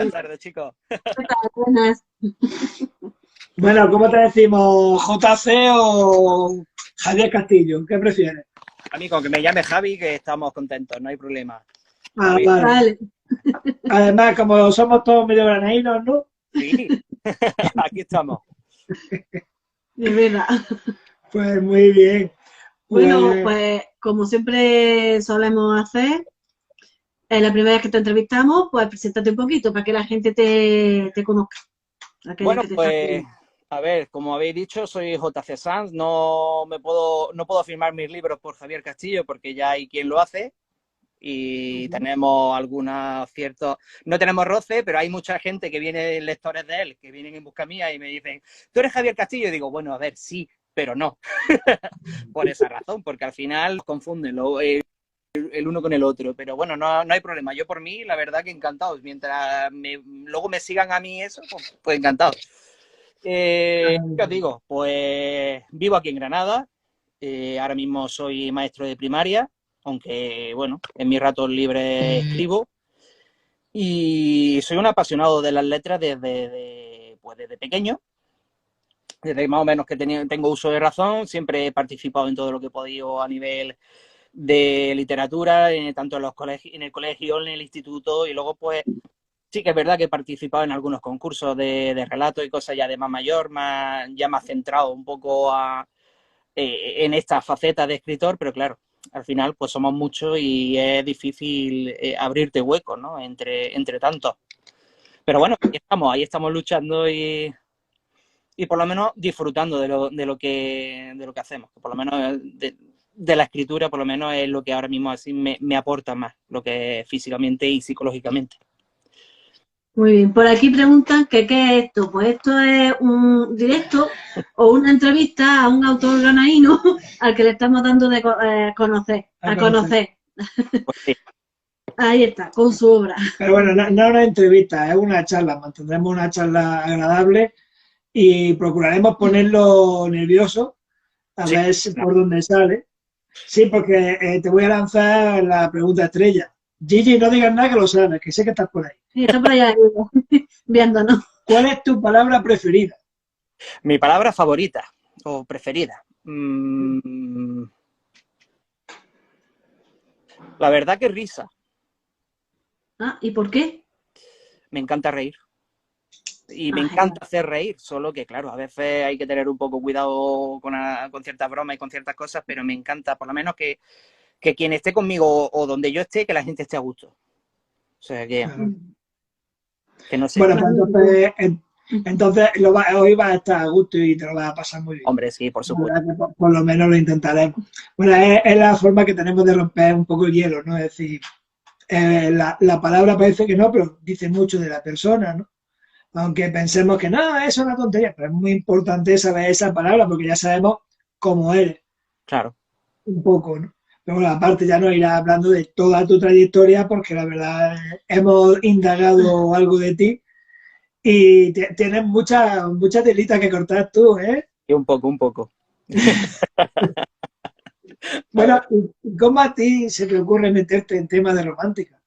Buenas tardes, chicos. Buenas. Bueno, ¿cómo te decimos? ¿JC o Javier Castillo? ¿Qué prefieres? A mí, con que me llame Javi, que estamos contentos, no hay problema. Ah, Javi, vale. Vale, Además, como somos todos medio granadinos, ¿no? sí, aquí estamos. de verdad. Pues muy bien. Bueno, Pues pues como siempre solemos hacer, es la primera vez que te entrevistamos, pues preséntate un poquito para que la gente te conozca, aquellos Bueno, que te están pues, viendo. a ver, como habéis dicho, soy JC Sanz, no puedo firmar mis libros por Javier Castillo porque ya hay quien lo hace y Ujú. tenemos algunos ciertos, no tenemos roce, pero hay mucha gente que viene, lectores de él, que vienen en busca mía y me dicen, ¿tú eres Javier Castillo? Y digo, bueno, a ver, sí, pero no. Por esa razón, porque al final confunden el uno con el otro, pero bueno, no hay problema. Yo por mí, la verdad que encantado. Mientras luego me sigan a mí eso, pues encantado. ¿Qué os digo? Pues vivo aquí en Granada. Ahora mismo soy maestro de primaria, aunque bueno, en mis ratos libres escribo. Y soy un apasionado de las letras pues desde pequeño. Desde más o menos que tengo uso de razón, siempre he participado en todo lo que he podido a nivel de literatura, tanto en los colegios, en el colegio, en el instituto, y luego pues sí que es verdad que he participado en algunos concursos de relatos y cosas ya de más mayor, ya más centrado un poco en esta faceta de escritor, pero claro, al final pues somos muchos y es difícil abrirte hueco, ¿no? Entre tantos. Pero bueno, ahí estamos luchando y por lo menos disfrutando de lo que hacemos, que por lo menos de la escritura, por lo menos es lo que ahora mismo así me aporta más, lo que es físicamente y psicológicamente. Muy bien, por aquí preguntan que qué es esto. Pues esto es un directo o una entrevista a un autor granaíno al que le estamos dando conocer, a a conocer. conocer. Pues sí, Ahí está, con su obra. Pero bueno, no es una entrevista, es una charla. Mantendremos una charla agradable y procuraremos ponerlo nervioso a sí, ver por dónde sale. Sí, porque te voy a lanzar la pregunta estrella. Gigi, no digas nada que lo sabes, que sé que estás por ahí. Sí, está por allá viéndonos. ¿Cuál es tu palabra preferida? mi palabra favorita o preferida. La verdad que risa. Ah, ¿y por qué? Me encanta reír. Y me Ah, genial. encanta hacer reír, solo que, claro, a veces hay que tener un poco cuidado con ciertas bromas y con ciertas cosas, pero me encanta, por lo menos, que quien esté conmigo o donde yo esté, que la gente esté a gusto. O sea, Claro. que no sé. Bueno, pues Claro, claro. entonces hoy vas a estar a gusto y te lo vas a pasar muy bien. Hombre, sí, por La supuesto. verdad que por lo menos lo intentaremos. Bueno, es la forma que tenemos de romper un poco el hielo, ¿no? Es decir, la palabra parece que no, pero dice mucho de la persona, ¿no? Aunque pensemos que no, eso es una tontería, pero es muy importante saber esa palabra porque ya sabemos cómo eres, Claro. un poco, ¿no? Pero bueno, aparte ya nos irás hablando de toda tu trayectoria porque la verdad hemos indagado algo de ti y tienes mucha telita que cortar tú, ¿eh? Y un poco, un poco. A Bueno, ver. ¿y cómo a ti se te ocurre meterte en temas de romántica?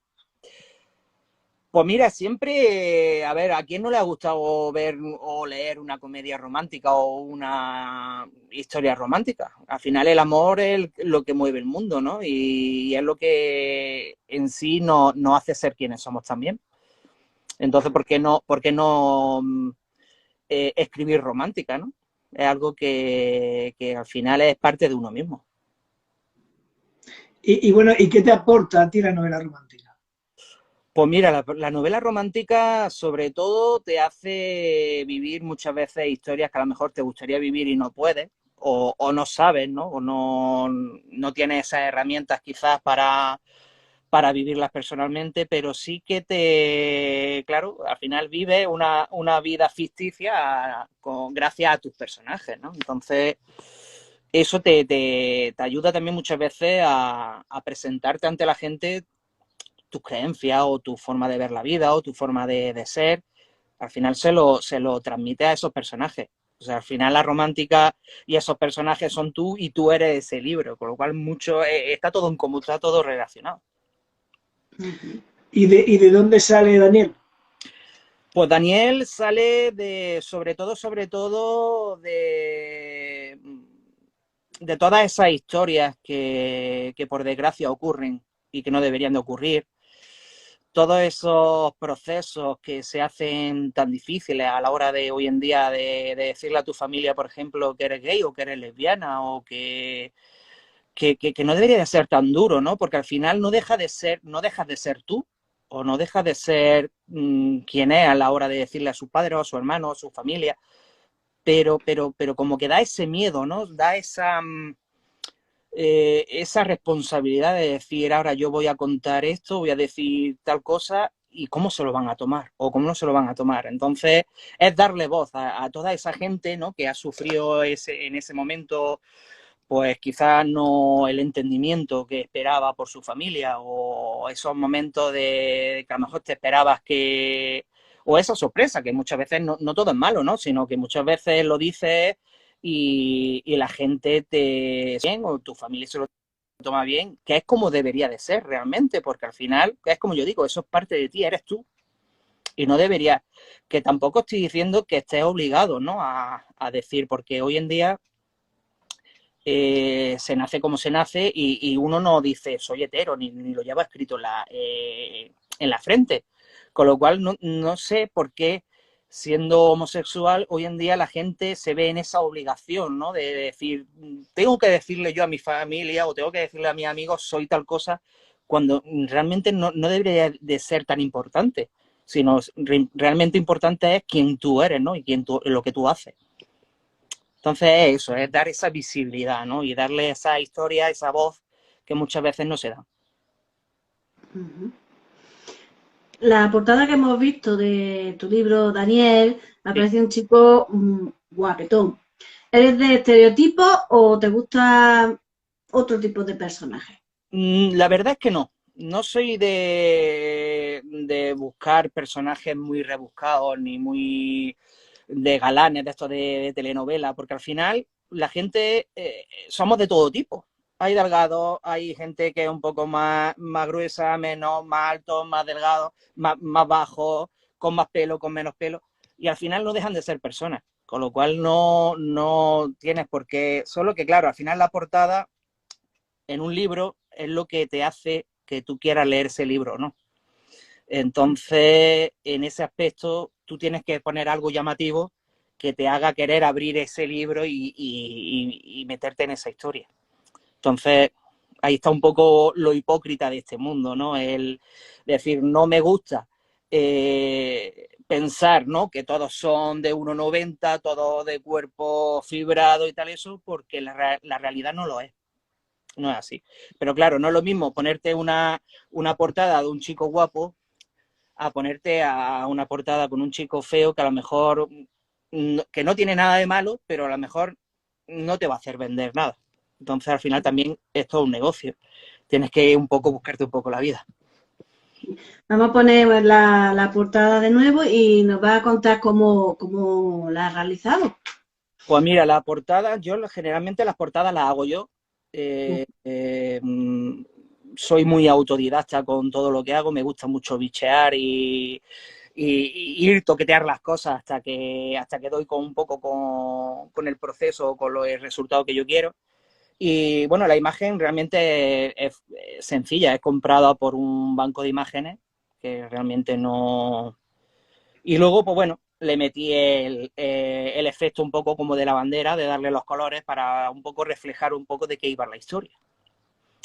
Pues mira, siempre, a ver, ¿a quién no le ha gustado ver o leer una comedia romántica o una historia romántica? Al final el amor es lo que mueve el mundo, ¿no? Y es lo que en sí nos hace ser quienes somos también. Entonces, ¿por qué no escribir romántica, ¿no? Es algo que al final es parte de uno mismo. Y bueno, ¿y qué te aporta a ti la novela romántica? Pues mira, la novela romántica sobre todo te hace vivir muchas veces historias que a lo mejor te gustaría vivir y no puedes, o no sabes, ¿no? O no tienes esas herramientas quizás para vivirlas personalmente, pero sí que claro, al final vives una vida ficticia gracias a tus personajes, ¿no? Entonces, eso te ayuda también muchas veces a presentarte ante la gente tus creencias o tu forma de ver la vida o tu forma de ser. Al final se lo transmite a esos personajes. O sea, al final la romántica y esos personajes son tú y tú eres ese libro, con lo cual está todo en común, está todo relacionado. ¿Y de dónde sale Daniel? Pues Daniel sale sobre todo de todas esas historias que por desgracia ocurren y que no deberían de ocurrir. Todos esos procesos que se hacen tan difíciles a la hora de hoy en día de decirle a tu familia, por ejemplo, que eres gay o que eres lesbiana o que no debería de ser tan duro, ¿no? Porque al final no dejas de ser tú o no dejas de ser quien es a la hora de decirle a su padre o a su hermano o a su familia, pero como que da ese miedo, ¿no? Da esa responsabilidad de decir, ahora yo voy a contar esto, voy a decir tal cosa y cómo se lo van a tomar o cómo no se lo van a tomar. Entonces, es darle voz a toda esa gente, ¿no? Que ha sufrido en ese momento, pues quizás no el entendimiento que esperaba por su familia o esos momentos de que a lo mejor te esperabas o esa sorpresa, que muchas veces no todo es malo, ¿no? Sino que muchas veces lo dices y la gente o tu familia se lo toma bien, que es como debería de ser realmente, porque al final, es como yo digo, eso es parte de ti, eres tú. Y no debería, que tampoco estoy diciendo que estés obligado, ¿no? A decir, porque hoy en día se nace como se nace y uno no dice soy hetero, ni lo lleva escrito en la frente. Con lo cual no sé por qué, siendo homosexual, hoy en día la gente se ve en esa obligación, ¿no? De decir, tengo que decirle yo a mi familia o tengo que decirle a mis amigos soy tal cosa, cuando realmente no debería de ser tan importante, sino realmente importante es quién tú eres, ¿no? Y lo que tú haces. Entonces eso, es dar esa visibilidad, ¿no? Y darle esa historia, esa voz que muchas veces no se da. La portada que hemos visto de tu libro, Daniel, me parece un chico guapetón. ¿Eres de estereotipo o te gusta otro tipo de personaje? La verdad es que no. No soy de buscar personajes muy rebuscados ni muy de galanes de estos de telenovela, porque al final la gente somos de todo tipo. Hay delgados, hay gente que es un poco más gruesa, menos, más alto, más delgado, más bajo, con más pelo, con menos pelo, y al final no dejan de ser personas, con lo cual no tienes por qué, solo que claro, al final la portada en un libro es lo que te hace que tú quieras leer ese libro, ¿no? Entonces, en ese aspecto, tú tienes que poner algo llamativo que te haga querer abrir ese libro y meterte en esa historia. Entonces, ahí está un poco lo hipócrita de este mundo, ¿no? El decir, no me gusta pensar, ¿no? Que todos son de 1,90, todos de cuerpo fibrado y tal eso, porque la realidad no lo es. No es así. Pero claro, no es lo mismo ponerte una portada de un chico guapo a ponerte a una portada con un chico feo que a lo mejor que no tiene nada de malo, pero a lo mejor no te va a hacer vender nada. Entonces al final también es todo un negocio. Tienes que un poco buscarte un poco la vida. Vamos a poner la portada de nuevo y nos va a contar cómo la has realizado. Pues mira, la portada, generalmente las portadas las hago yo. Soy muy autodidacta con todo lo que hago, me gusta mucho bichear y ir toquetear las cosas hasta que doy un poco con el proceso o con el resultado que yo quiero. Y bueno, la imagen realmente es sencilla, es comprada por un banco de imágenes que realmente no... Y luego, pues bueno, le metí el efecto un poco como de la bandera, de darle los colores para un poco reflejar un poco de qué iba la historia.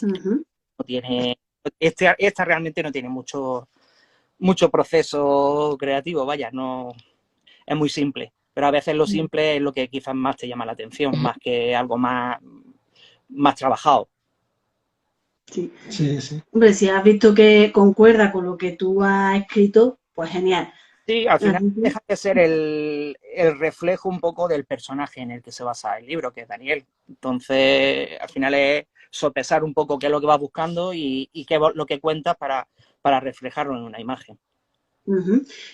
No tiene, esta realmente no tiene mucho proceso creativo, vaya, no es muy simple. Pero a veces lo simple es lo que quizás más te llama la atención, más que algo más trabajado. Sí. Sí. Hombre, si has visto que concuerda con lo que tú has escrito, pues genial. Sí, al final deja de ser el reflejo un poco del personaje en el que se basa el libro, que es Daniel. Entonces, al final es sopesar un poco qué es lo que vas buscando y qué es lo que cuentas para reflejarlo en una imagen.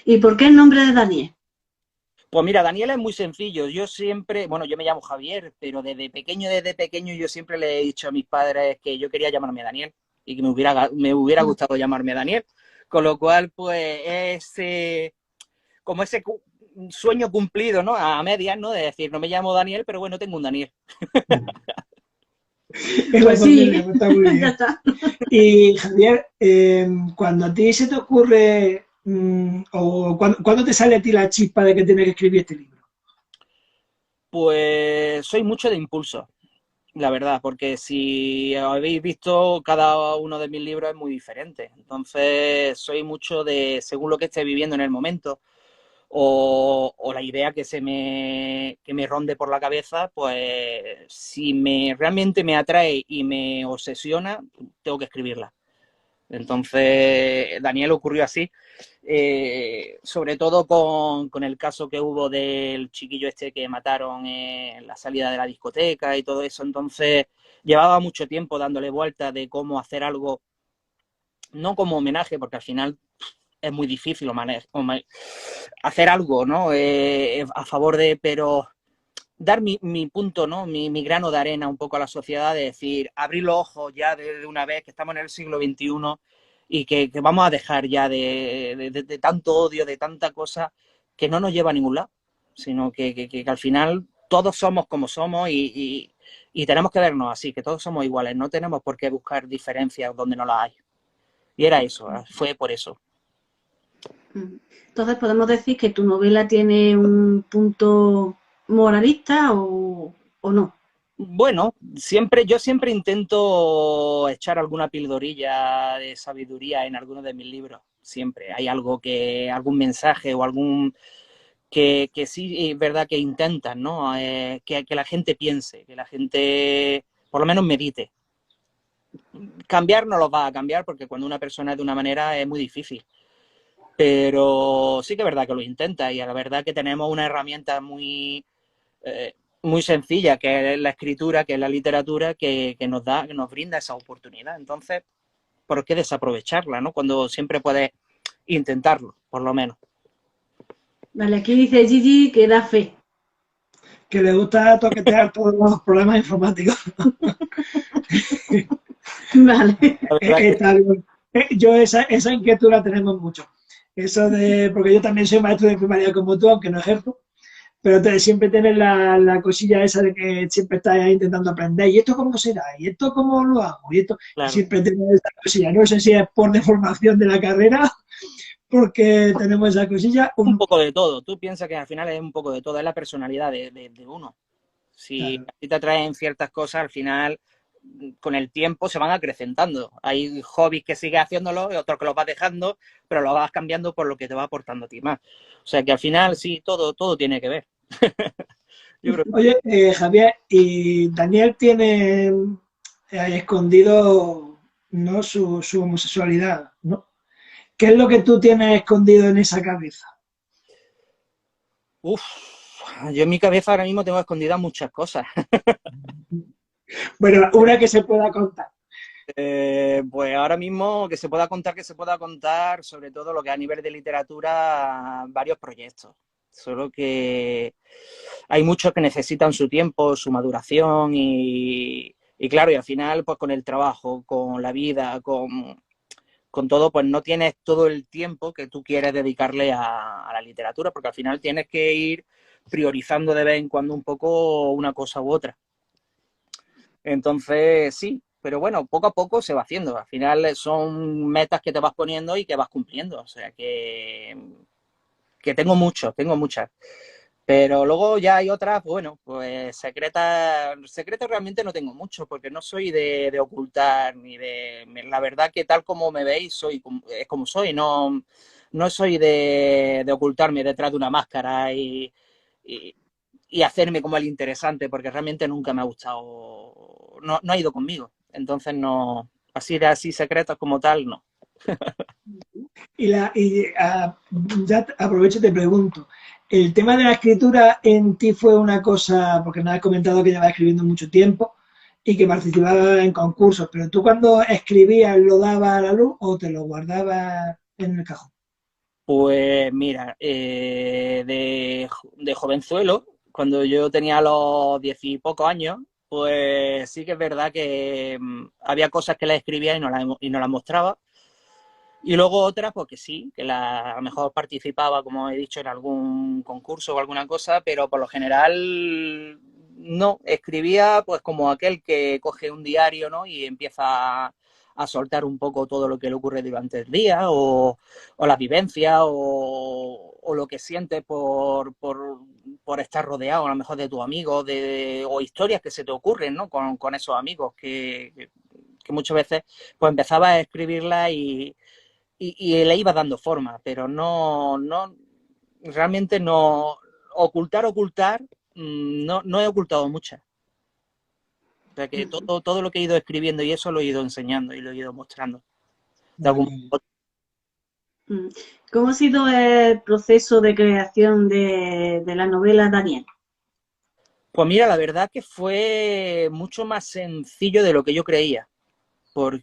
¿Y por qué el nombre de Daniel? Pues mira, Daniel es muy sencillo. Yo siempre, bueno, yo me llamo Javier, pero desde pequeño yo siempre le he dicho a mis padres que yo quería llamarme Daniel y que me hubiera gustado llamarme Daniel. Con lo cual, pues, como ese sueño cumplido, ¿no? A medias, ¿no? De decir, no me llamo Daniel, pero bueno, tengo un Daniel. Pues sí, Está muy bien. ya está. Y Javier, cuando a ti se te ocurre, o cuando te sale a ti la chispa de que tienes que escribir este libro? Pues soy mucho de impulso, la verdad, porque si habéis visto, cada uno de mis libros es muy diferente. Entonces, soy mucho de, según lo que esté viviendo en el momento, o la idea que me ronde por la cabeza, pues si realmente me atrae y me obsesiona, tengo que escribirla. Entonces, Daniel ocurrió así, sobre todo con el caso que hubo del chiquillo este que mataron en la salida de la discoteca y todo eso. Entonces, llevaba mucho tiempo dándole vueltas de cómo hacer algo, no como homenaje, porque al final es muy difícil hacer algo, ¿no? A favor de, pero dar mi punto, ¿no? Mi grano de arena un poco a la sociedad, de decir, abrir los ojos ya de una vez, que estamos en el siglo XXI y que vamos a dejar ya de tanto odio, de tanta cosa que no nos lleva a ningún lado, sino que al final todos somos como somos y tenemos que vernos así, que todos somos iguales, no tenemos por qué buscar diferencias donde no las hay. Y era eso, fue por eso. Entonces podemos decir que tu novela tiene un punto moralista o no. Bueno, yo siempre intento echar alguna pildorilla de sabiduría en algunos de mis libros. Siempre hay algún mensaje o algún que sí es verdad que intentan, ¿no? Que la gente piense, que la gente por lo menos medite. Cambiar no los va a cambiar porque cuando una persona es de una manera es muy difícil. Pero sí que es verdad que lo intenta y la verdad que tenemos una herramienta muy sencilla, que es la escritura, que es la literatura, que nos brinda esa oportunidad. Entonces, ¿por qué desaprovecharla, no? Cuando siempre puedes intentarlo, por lo menos. Vale, aquí dice Gigi que da fe. Que le gusta toquetear todos los problemas informáticos. Vale. Está bien. Yo esa inquietud la tenemos mucho. Eso de, porque yo también soy maestro de primaria como tú, aunque no ejerzo, pero siempre tienes la cosilla esa de que siempre estás intentando aprender. ¿Y esto cómo será? ¿Y esto cómo lo hago? Y Claro. siempre tienes esa cosilla. No sé si es por deformación de la carrera, porque tenemos esa cosilla. Un poco de todo. Tú piensas que al final es un poco de todo, es la personalidad de uno. Si Claro. a ti te atraen ciertas cosas, al final, con el tiempo se van acrecentando. Hay hobbies que sigues haciéndolo y otros que los vas dejando, pero los vas cambiando por lo que te va aportando a ti más. O sea que al final sí, todo tiene que ver. Yo creo que Oye, Javier, y Daniel tiene escondido, ¿no? Su homosexualidad, ¿no? ¿Qué es lo que tú tienes escondido en esa cabeza? uf, yo en mi cabeza ahora mismo tengo escondidas muchas cosas. Bueno, una que se pueda contar. Pues ahora mismo que se pueda contar, sobre todo lo que a nivel de literatura, varios proyectos. Solo que hay muchos que necesitan su tiempo, su maduración y claro, y al final, pues con el trabajo, con la vida, con todo, pues no tienes todo el tiempo que tú quieres dedicarle a la literatura, porque al final tienes que ir priorizando de vez en cuando un poco una cosa u otra. Entonces, sí, pero bueno, poco a poco se va haciendo. Al final son metas que te vas poniendo y que vas cumpliendo. O sea que tengo muchas. Pero luego ya hay otras, bueno, pues secretas realmente no tengo mucho, porque no soy de ocultar ni de... La verdad que tal como me veis, es como soy, no soy de ocultarme detrás de una máscara y, y hacerme como el interesante, porque realmente nunca me ha gustado, no ha ido conmigo. Entonces no, así secretos como tal, no. Ya aprovecho y te pregunto, el tema de la escritura en ti fue una cosa, porque me has comentado que llevas escribiendo mucho tiempo y que participabas en concursos, pero tú cuando escribías lo dabas a la luz o te lo guardabas en el cajón. Pues mira, de jovenzuelo, cuando yo tenía los 10 y pocos años, pues sí que es verdad que había cosas que las escribía y no las mostraba. Y luego otra, pues que sí, que a lo mejor participaba, como he dicho, en algún concurso o alguna cosa, pero por lo general no, escribía pues como aquel que coge un diario, ¿no? Y empieza a soltar un poco todo lo que le ocurre durante el día o la vivencia o lo que sientes por estar rodeado a lo mejor de tus amigos o historias que se te ocurren, ¿no? Con esos amigos que muchas veces pues empezaba a escribirla y le iba dando forma, pero realmente no, ocultar, no he ocultado muchas. O sea que todo lo que he ido escribiendo y eso lo he ido enseñando y lo he ido mostrando. De algún modo. ¿Cómo ha sido el proceso de creación de la novela Daniel? Pues mira, la verdad que fue mucho más sencillo de lo que yo creía. Pero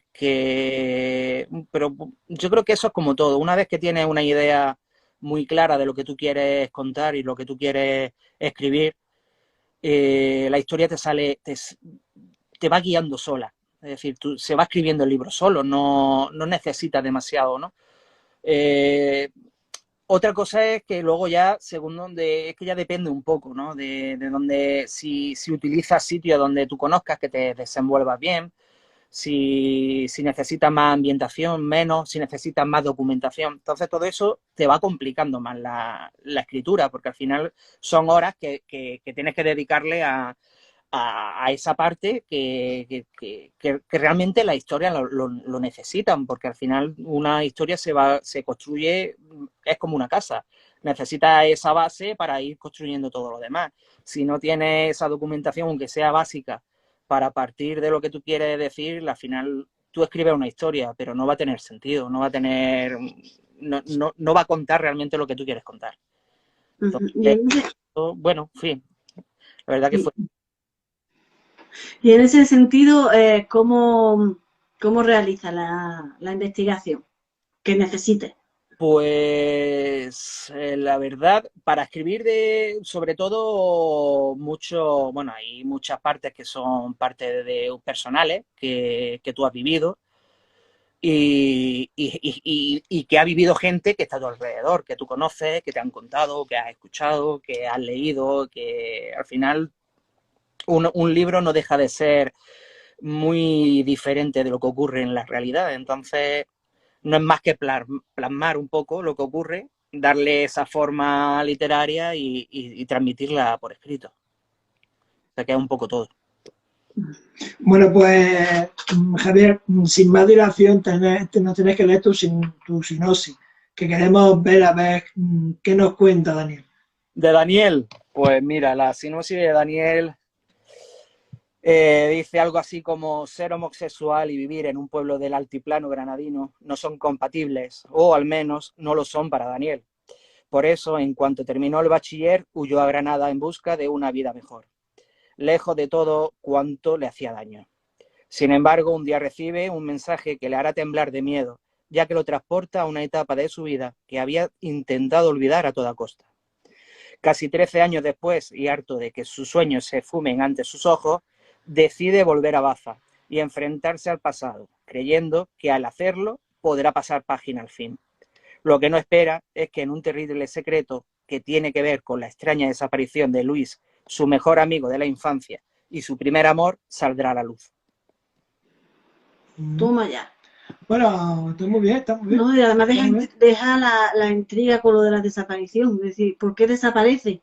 yo creo que eso es como todo. Una vez que tienes una idea muy clara de lo que tú quieres contar y lo que tú quieres escribir, la historia te va guiando sola. Es decir, se va escribiendo el libro solo, no necesitas demasiado, ¿no? Otra cosa es que luego ya, según donde, es que ya depende un poco, ¿no? De donde, si utilizas sitios donde tú conozcas, que te desenvuelvas bien, si necesitas más ambientación, menos, si necesitas más documentación. Entonces todo eso te va complicando más la escritura, porque al final son horas que tienes que dedicarle a esa parte que realmente la historia lo necesitan, porque al final una historia se construye, es como una casa. Necesitas esa base para ir construyendo todo lo demás. Si no tienes esa documentación, aunque sea básica, para partir de lo que tú quieres decir, al final tú escribes una historia, pero no va a tener sentido, no va a tener, no va a contar realmente lo que tú quieres contar. Entonces, bueno, en fin, la verdad que fue. Y en ese sentido, ¿cómo realiza la investigación que necesite? Pues la verdad, para escribir sobre todo bueno, hay muchas partes que son partes de personales que tú has vivido y que ha vivido gente que está a tu alrededor, que tú conoces, que te han contado, que has escuchado, que has leído, que al final un libro no deja de ser muy diferente de lo que ocurre en la realidad. Entonces, no es más que plasmar un poco lo que ocurre, darle esa forma literaria y transmitirla por escrito. O sea, que es un poco todo. Bueno, pues Javier, sin más dilación, nos tenés que leer tu sinopsis, que queremos ver a ver qué nos cuenta Daniel. De Daniel, pues mira, la sinopsis de Daniel dice algo así como: ser homosexual y vivir en un pueblo del altiplano granadino no son compatibles, o al menos no lo son para Daniel. Por eso, en cuanto terminó el bachiller, huyó a Granada en busca de una vida mejor, lejos de todo cuanto le hacía daño. Sin embargo, un día recibe un mensaje que le hará temblar de miedo, ya que lo transporta a una etapa de su vida que había intentado olvidar a toda costa. Casi 13 años después, y harto de que sus sueños se fumen ante sus ojos, decide volver a Baza y enfrentarse al pasado, creyendo que al hacerlo podrá pasar página al fin. Lo que no espera es que en un terrible secreto que tiene que ver con la extraña desaparición de Luis, su mejor amigo de la infancia y su primer amor, saldrá a la luz. Toma ya. Bueno, está muy bien, está muy bien. No, y además deja la intriga con lo de la desaparición. Es decir, ¿por qué desaparece?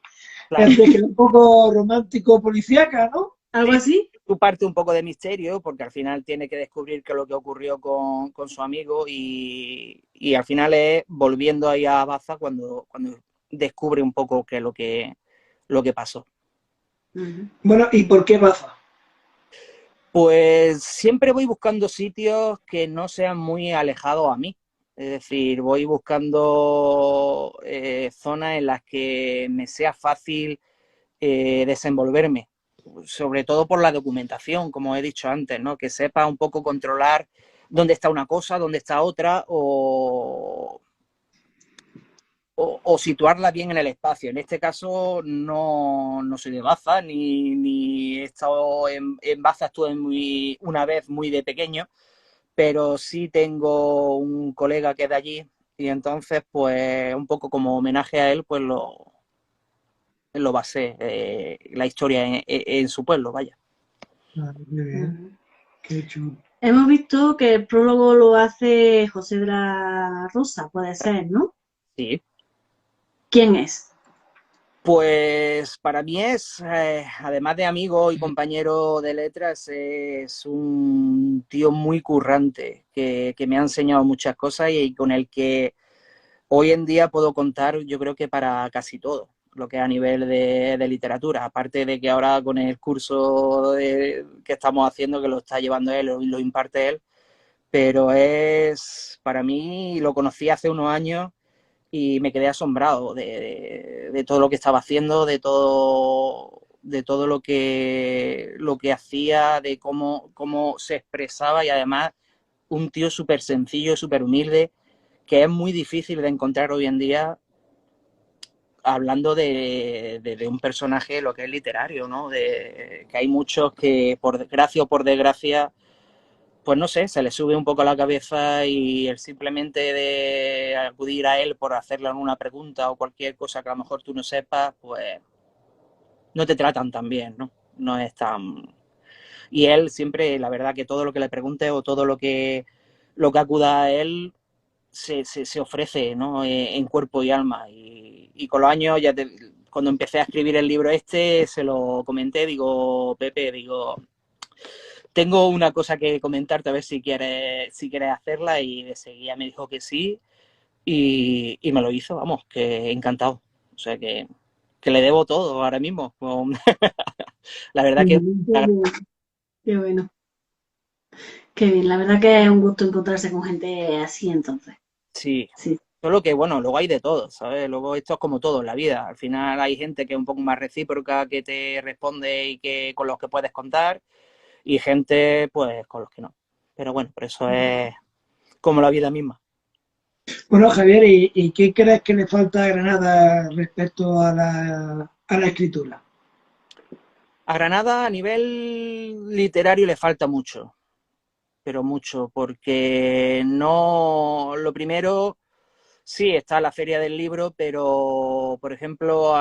Claro. Es que es un poco romántico policíaca, ¿no? ¿Algo así? Tu parte un poco de misterio, porque al final tiene que descubrir qué es lo que ocurrió con su amigo y al final es volviendo ahí a Baza cuando descubre un poco qué es lo que pasó. Bueno, ¿y por qué Baza? Pues siempre voy buscando sitios que no sean muy alejados a mí. Es decir, voy buscando zonas en las que me sea fácil desenvolverme, sobre todo por la documentación, como he dicho antes, ¿no? Que sepa un poco controlar dónde está una cosa, dónde está otra o situarla bien en el espacio. En este caso no soy de Baza, ni he estado en Baza, estuve una vez muy de pequeño, pero sí tengo un colega que es de allí y entonces, pues, un poco como homenaje a él, pues lo basé, la historia en su pueblo, vaya. Ah, qué bien, Ujú. qué chulo. Hemos visto que el prólogo lo hace José de la Rosa, puede ser, ¿no? Sí. ¿Quién es? Pues para mí es, además de amigo y compañero de letras, es un tío muy currante que me ha enseñado muchas cosas y con el que hoy en día puedo contar, yo creo que para casi todo lo que es a nivel de literatura, aparte de que ahora con el curso que estamos haciendo, que lo está llevando él, lo imparte él, pero es, para mí, lo conocí hace unos años y me quedé asombrado de todo lo que estaba haciendo, de todo lo que hacía, de cómo se expresaba y además un tío súper sencillo, súper humilde, que es muy difícil de encontrar hoy en día hablando de un personaje lo que es literario, ¿no? Que hay muchos que por desgracia o por desgracia pues no sé, se le sube un poco a la cabeza y el simplemente de acudir a él por hacerle alguna pregunta o cualquier cosa que a lo mejor tú no sepas, pues no te tratan tan bien, ¿no? No es tan... Y él siempre, la verdad que todo lo que le pregunte o todo lo que acuda a él se ofrece, ¿no? En cuerpo y alma. Y con los años, cuando empecé a escribir el libro este, se lo comenté, digo, Pepe, digo, tengo una cosa que comentarte a ver si quieres hacerla y de seguida me dijo que sí y me lo hizo, vamos, que encantado. O sea que le debo todo ahora mismo. La verdad que Qué bueno, qué bien. La verdad que es un gusto encontrarse con gente así entonces. sí. Sí. Solo que, bueno, luego hay de todo, ¿sabes? Luego esto es como todo en la vida. Al final hay gente que es un poco más recíproca, que te responde y que con los que puedes contar, y gente, pues, con los que no. Pero bueno, por eso es como la vida misma. Bueno, Javier, ¿y qué crees que le falta a Granada respecto a la escritura? A Granada a nivel literario le falta mucho, pero mucho, porque no, lo primero, sí, está la Feria del Libro, pero, por ejemplo,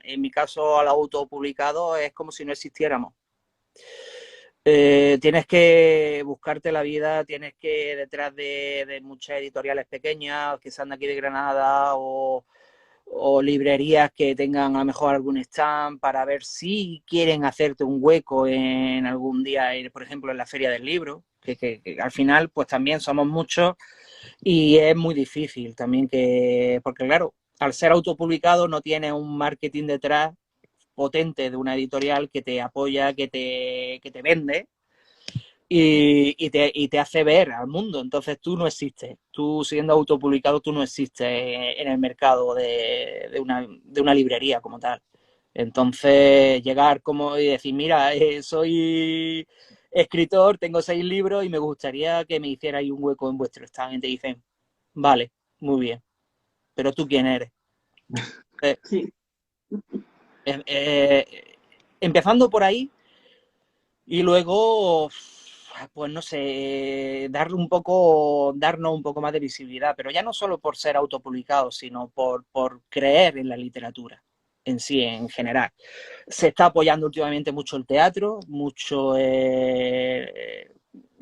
en mi caso, al autopublicado es como si no existiéramos. Tienes que buscarte la vida, tienes que detrás de muchas editoriales pequeñas que sean de aquí de Granada o librerías que tengan a lo mejor algún stand para ver si quieren hacerte un hueco en algún día, por ejemplo, en la Feria del Libro, que al final pues también somos muchos y es muy difícil también porque claro, al ser autopublicado no tienes un marketing detrás potente de una editorial que te apoya, que te vende y te hace ver al mundo. Entonces tú no existes. Tú siendo autopublicado, tú no existes en el mercado de una librería como tal. Entonces llegar como y decir, mira, soy escritor, tengo 6 libros y me gustaría que me hicierais un hueco en vuestro stand. Y te dicen, vale, muy bien, pero ¿tú quién eres? Eh, Sí. Empezando por ahí, y luego, pues no sé, darnos un poco más de visibilidad, pero ya no solo por ser autopublicados, sino por creer en la literatura en sí, en general. Se está apoyando últimamente mucho el teatro, mucho,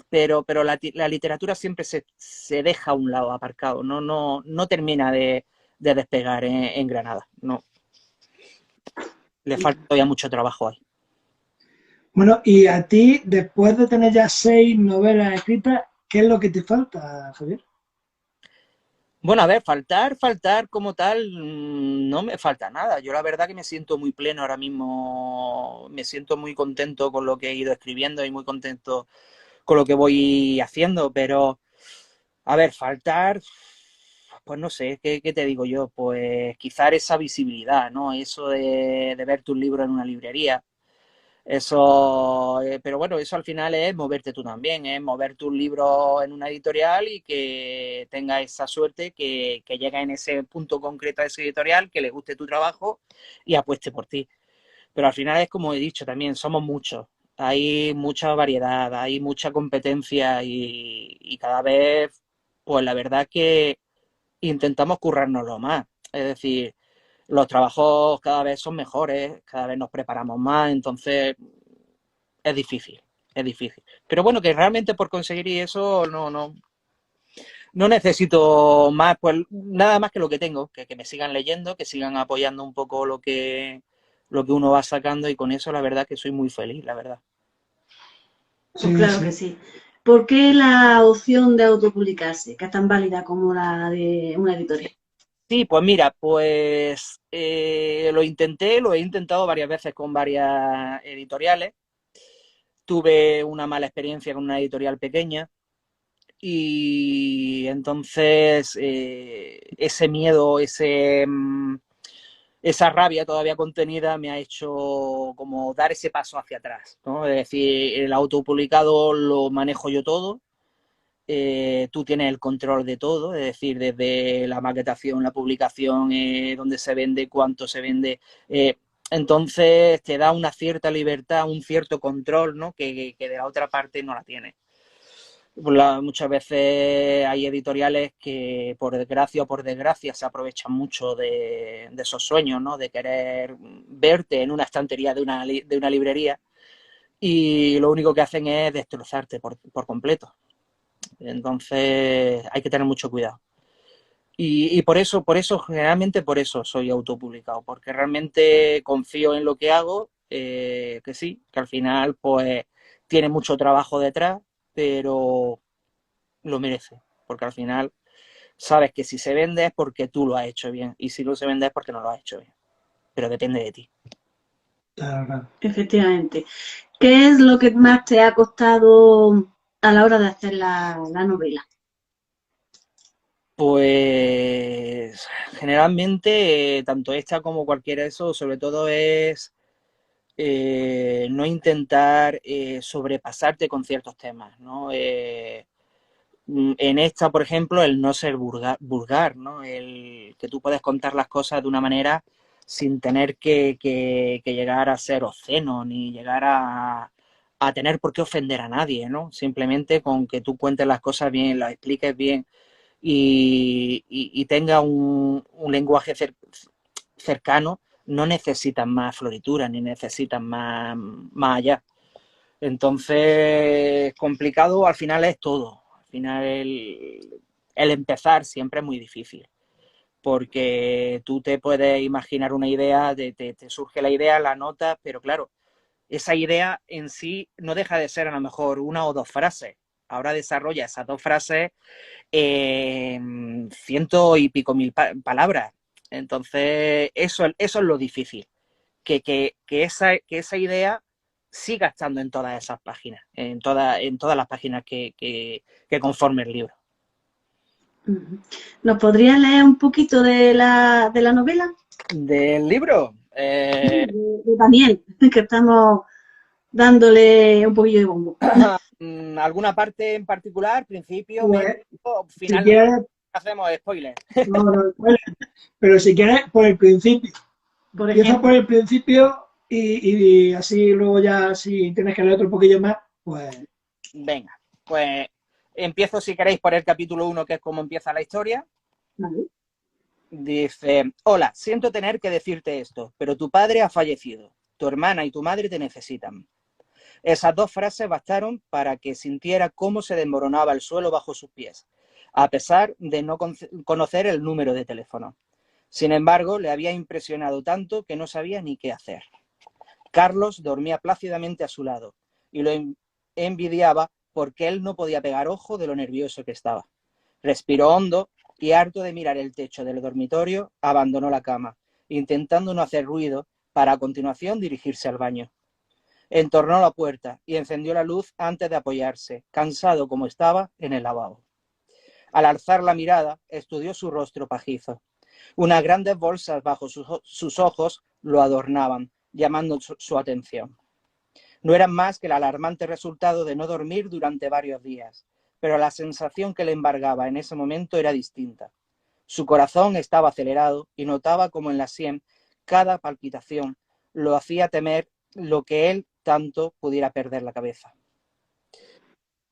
pero la literatura siempre se deja a un lado aparcado, no termina de despegar en Granada, no, le falta todavía mucho trabajo ahí. Bueno, y a ti, después de tener ya 6 novelas escritas, ¿qué es lo que te falta, Javier? Bueno, a ver, faltar como tal, no me falta nada. Yo la verdad que me siento muy pleno ahora mismo, me siento muy contento con lo que he ido escribiendo y muy contento con lo que voy haciendo, pero, a ver, faltar, pues no sé, ¿qué te digo yo? Pues quizás esa visibilidad, ¿no? Eso de ver tus libros en una librería. Eso, pero bueno, eso al final es moverte tú también, es mover tus libros en una editorial y que tenga esa suerte que llegue en ese punto concreto a ese editorial, que le guste tu trabajo y apueste por ti. Pero al final es como he dicho también, somos muchos hay mucha variedad, hay mucha competencia y cada vez, pues la verdad que intentamos currárnoslo más. Es decir, los trabajos cada vez son mejores, cada vez nos preparamos más, entonces es difícil, es difícil. Pero bueno, que realmente por conseguir eso no necesito más, pues nada más que lo que tengo, que me sigan leyendo, que sigan apoyando un poco lo que uno va sacando y con eso la verdad que soy muy feliz, la verdad. Pues Sí, claro que sí. sí. ¿Por qué la opción de autopublicarse, que es tan válida como la de una editorial? Sí, pues mira, pues lo he intentado varias veces con varias editoriales. Tuve una mala experiencia con una editorial pequeña y entonces ese miedo, esa rabia todavía contenida me ha hecho como dar ese paso hacia atrás, ¿no? Es decir, el autopublicado lo manejo yo todo, tú tienes el control de todo, es decir, desde la maquetación, la publicación, dónde se vende, cuánto se vende. Entonces te da una cierta libertad, un cierto control, ¿no? Que de la otra parte no la tiene. Muchas veces hay editoriales que por desgracia o por desgracia se aprovechan mucho de esos sueños, ¿no? De querer verte en una estantería de una librería y lo único que hacen es destrozarte por completo. Entonces hay que tener mucho cuidado. Y generalmente por eso soy autopublicado, porque realmente confío en lo que hago, que sí, que al final pues tiene mucho trabajo detrás, pero lo merece, porque al final sabes que si se vende es porque tú lo has hecho bien, y si no se vende es porque no lo has hecho bien, pero depende de ti. Claro, claro. Efectivamente. ¿Qué es lo que más te ha costado a la hora de hacer la novela? Pues generalmente, tanto esta como cualquiera de eso, sobre todo es no intentar sobrepasarte con ciertos temas, ¿no? En esta, por ejemplo, el no ser vulgar, ¿no? El que tú puedes contar las cosas de una manera sin tener que llegar a ser obsceno ni llegar a tener por qué ofender a nadie, ¿no? Simplemente con que tú cuentes las cosas bien, las expliques bien y tenga un lenguaje cercano, no necesitan más floritura ni necesitan más allá. Entonces, complicado al final es todo. Al final el empezar siempre es muy difícil, porque tú te puedes imaginar una idea, te surge la idea, la notas, pero claro, esa idea en sí no deja de ser a lo mejor una o dos frases. Ahora desarrolla esas dos frases ciento y pico mil palabras. Entonces, eso es lo difícil, que esa idea siga estando en todas esas páginas, en todas las páginas que conforme el libro. Ujú. ¿Nos podrías leer un poquito de la novela? Del libro, Sí, de Daniel, que estamos dándole un poquillo de bombo. alguna parte en particular, principio, medio, Pues, si final, quieres, hacemos spoiler. no, no, bueno, pero si quieres, por el principio. Por Empieza por ejemplo, el principio y así luego ya, si tienes que leer otro poquillo más, pues Venga, pues empiezo si queréis por el capítulo 1, que es cómo empieza la historia. vale. Dice, hola, siento tener que decirte esto, pero tu padre ha fallecido. Tu hermana y tu madre te necesitan. Esas dos frases bastaron para que sintiera cómo se desmoronaba el suelo bajo sus pies, a pesar de no conocer el número de teléfono. Sin embargo, le había impresionado tanto que no sabía ni qué hacer. Carlos dormía plácidamente a su lado y lo envidiaba porque él no podía pegar ojo de lo nervioso que estaba. Respiró hondo y, harto de mirar el techo del dormitorio, abandonó la cama, intentando no hacer ruido para a continuación dirigirse al baño. Entornó la puerta y encendió la luz antes de apoyarse, cansado como estaba, en el lavabo. Al alzar la mirada, estudió su rostro pajizo. Unas grandes bolsas bajo sus ojos lo adornaban, llamando su atención. No eran más que el alarmante resultado de no dormir durante varios días, pero la sensación que le embargaba en ese momento era distinta. Su corazón estaba acelerado y notaba como en la sien cada palpitación lo hacía temer lo que él tanto pudiera perder la cabeza.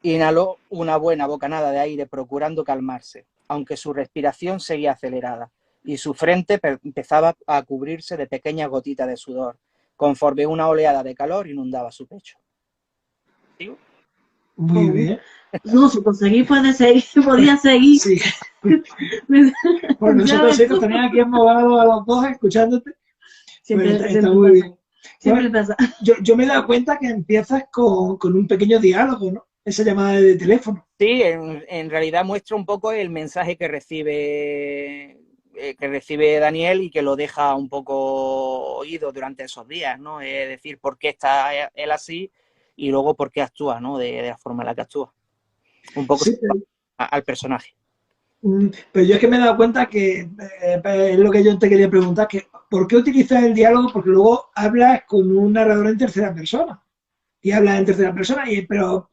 Inhaló una buena bocanada de aire procurando calmarse, aunque su respiración seguía acelerada y su frente empezaba a cubrirse de pequeñas gotitas de sudor, conforme una oleada de calor inundaba su pecho. ¿Sigo? Muy bien. No, si conseguí podía seguir. Sí. Pues nosotros sí nos teníamos aquí embobados a los dos escuchándote. Siempre, Pues siempre muy pasa. bien. Siempre Bueno, pasa. yo me he dado cuenta que empiezas con un pequeño diálogo, ¿no? Esa llamada de teléfono. Sí, en realidad muestra un poco el mensaje que recibe Daniel y que lo deja un poco oído durante esos días, ¿no? Es decir, por qué está él así y luego por qué actúa, ¿no? De la forma en la que actúa. Un poco Sí, al personaje. pero yo es que me he dado cuenta que es lo que yo te quería preguntar, que ¿por qué utilizas el diálogo? Porque luego hablas con un narrador en tercera persona. Y hablas en tercera persona, pero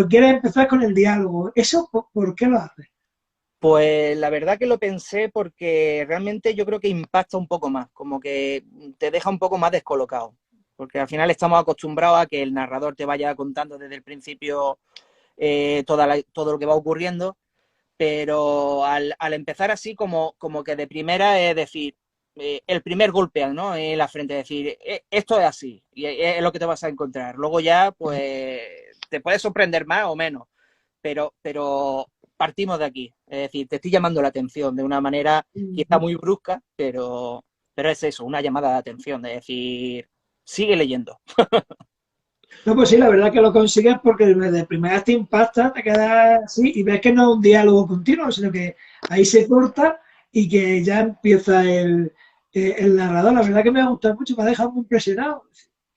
quieres empezar con el diálogo. ¿Eso por qué lo haces? Pues la verdad que lo pensé porque realmente yo creo que impacta un poco más, como que te deja un poco más descolocado, porque al final estamos acostumbrados a que el narrador te vaya contando desde el principio todo lo que va ocurriendo, pero al empezar así como que de primera es decir, el primer golpe, ¿no? En la frente, es decir, esto es así y es lo que te vas a encontrar. Luego ya, pues, te puede sorprender más o menos, pero partimos de aquí. Es decir, te estoy llamando la atención de una manera quizá muy brusca, pero es eso, una llamada de atención, de decir, sigue leyendo. No, pues sí, la verdad que lo consigues porque de primera te impacta, te quedas así y ves que no es un diálogo continuo, sino que ahí se corta y que ya empieza el narrador. La verdad que me ha gustado mucho, me ha dejado muy impresionado.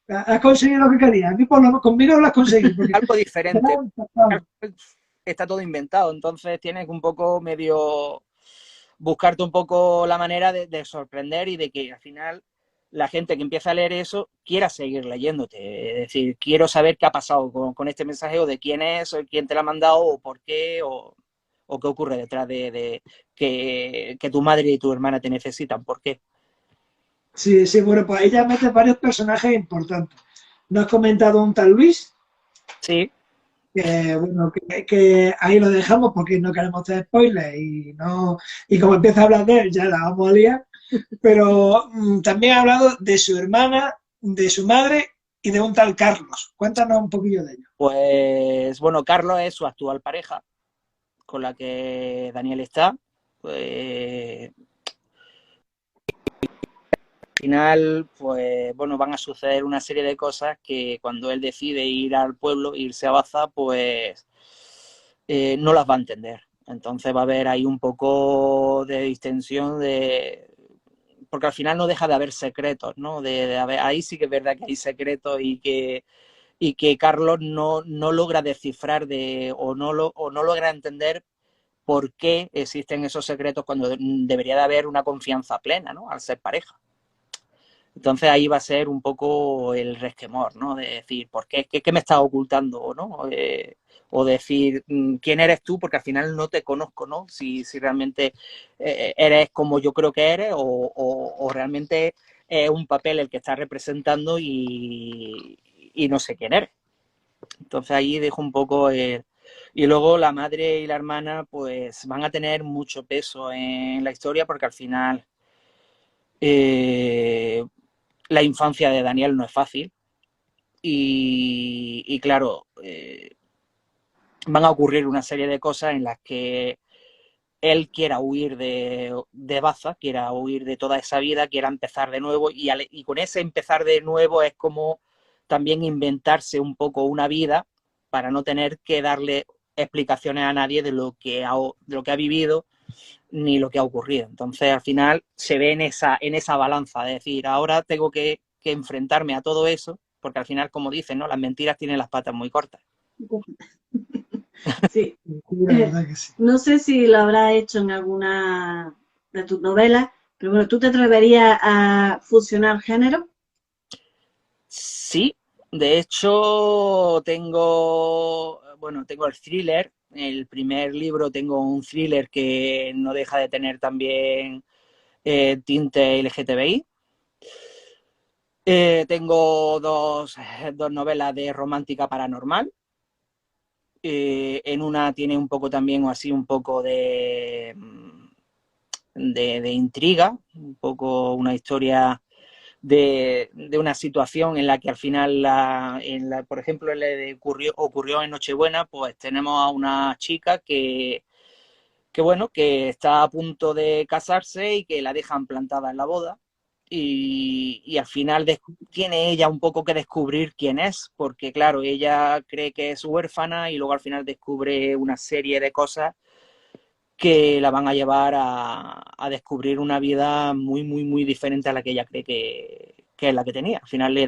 Has conseguido lo que querías. A mí por conmigo lo has conseguido. Porque Algo diferente. Está todo inventado, entonces tienes que un poco medio buscarte un poco la manera de sorprender y de que al final la gente que empieza a leer eso quiera seguir leyéndote. Es decir, quiero saber qué ha pasado con este mensaje o de quién es, o quién te lo ha mandado, o por qué, o qué ocurre detrás de que tu madre y tu hermana te necesitan. ¿Por qué? Sí, sí, bueno, pues ahí ya metes varios personajes importantes. ¿No has comentado un tal Luis? Sí. Que bueno, que ahí lo dejamos porque no queremos hacer spoilers y como empieza a hablar de él ya la vamos a liar, pero también ha hablado de su hermana, de su madre y de un tal Carlos. Cuéntanos un poquillo de ello. Pues bueno, Carlos es su actual pareja con la que Daniel está. Pues final, pues bueno, van a suceder una serie de cosas que cuando él decide ir al pueblo, irse a Baza, pues no las va a entender. Entonces va a haber ahí un poco de distensión porque al final no deja de haber secretos, ¿no? Ahí sí que es verdad que hay secretos y que Carlos no logra descifrar o no logra entender por qué existen esos secretos cuando debería de haber una confianza plena, ¿no? Al ser pareja. Entonces ahí va a ser un poco el resquemor, ¿no? De decir, ¿por qué me estás ocultando, ¿no? O decir, ¿quién eres tú? Porque al final no te conozco, ¿no? Si realmente eres como yo creo que eres o realmente es un papel el que estás representando y no sé quién eres. Entonces ahí dejo un poco Y luego la madre y la hermana pues van a tener mucho peso en la historia porque al final eh, la infancia de Daniel no es fácil y claro, van a ocurrir una serie de cosas en las que él quiera huir de Baza, quiera huir de toda esa vida, quiera empezar de nuevo y con ese empezar de nuevo es como también inventarse un poco una vida para no tener que darle explicaciones a nadie de lo que ha vivido ni lo que ha ocurrido. Entonces, al final, se ve en esa balanza, de decir, ahora tengo que enfrentarme a todo eso, porque al final, como dicen, ¿no? Las mentiras tienen las patas muy cortas. Sí. La verdad que sí. No sé si lo habrás hecho en alguna de tus novelas, pero bueno, ¿tú te atreverías a fusionar género? Sí, de hecho, tengo el thriller. El primer libro tengo un thriller que no deja de tener también tinte LGTBI. Tengo dos novelas de romántica paranormal. En una tiene un poco también, o así, un poco de intriga, un poco una historia de una situación en la que al final, por ejemplo, ocurrió en Nochebuena, pues tenemos a una chica bueno, que está a punto de casarse y que la dejan plantada en la boda. Y al final tiene ella un poco que descubrir quién es, porque claro, ella cree que es huérfana y luego al final descubre una serie de cosas que la van a llevar a descubrir una vida muy, muy, muy diferente a la que ella cree que es la que tenía. Al final le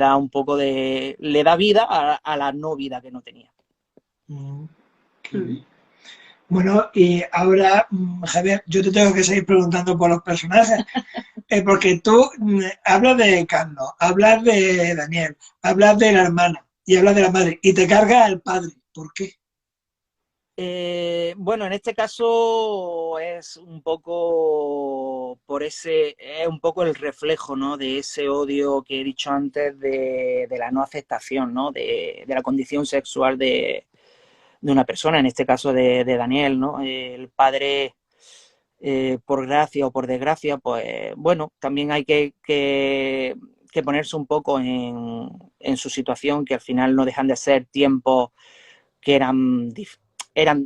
da vida a la no vida que no tenía. Qué bien. Bueno, y ahora, Javier, yo te tengo que seguir preguntando por los personajes, porque tú hablas de Carlos, hablas de Daniel, hablas de la hermana y hablas de la madre, y te cargas al padre. ¿Por qué? Bueno, en este caso es un poco es un poco el reflejo, ¿no? De ese odio que he dicho antes de la no aceptación, ¿no? De la condición sexual de una persona, en este caso de Daniel, ¿no? El padre, por gracia o por desgracia, pues bueno, también hay que ponerse un poco en su situación, que al final no dejan de ser tiempos que eran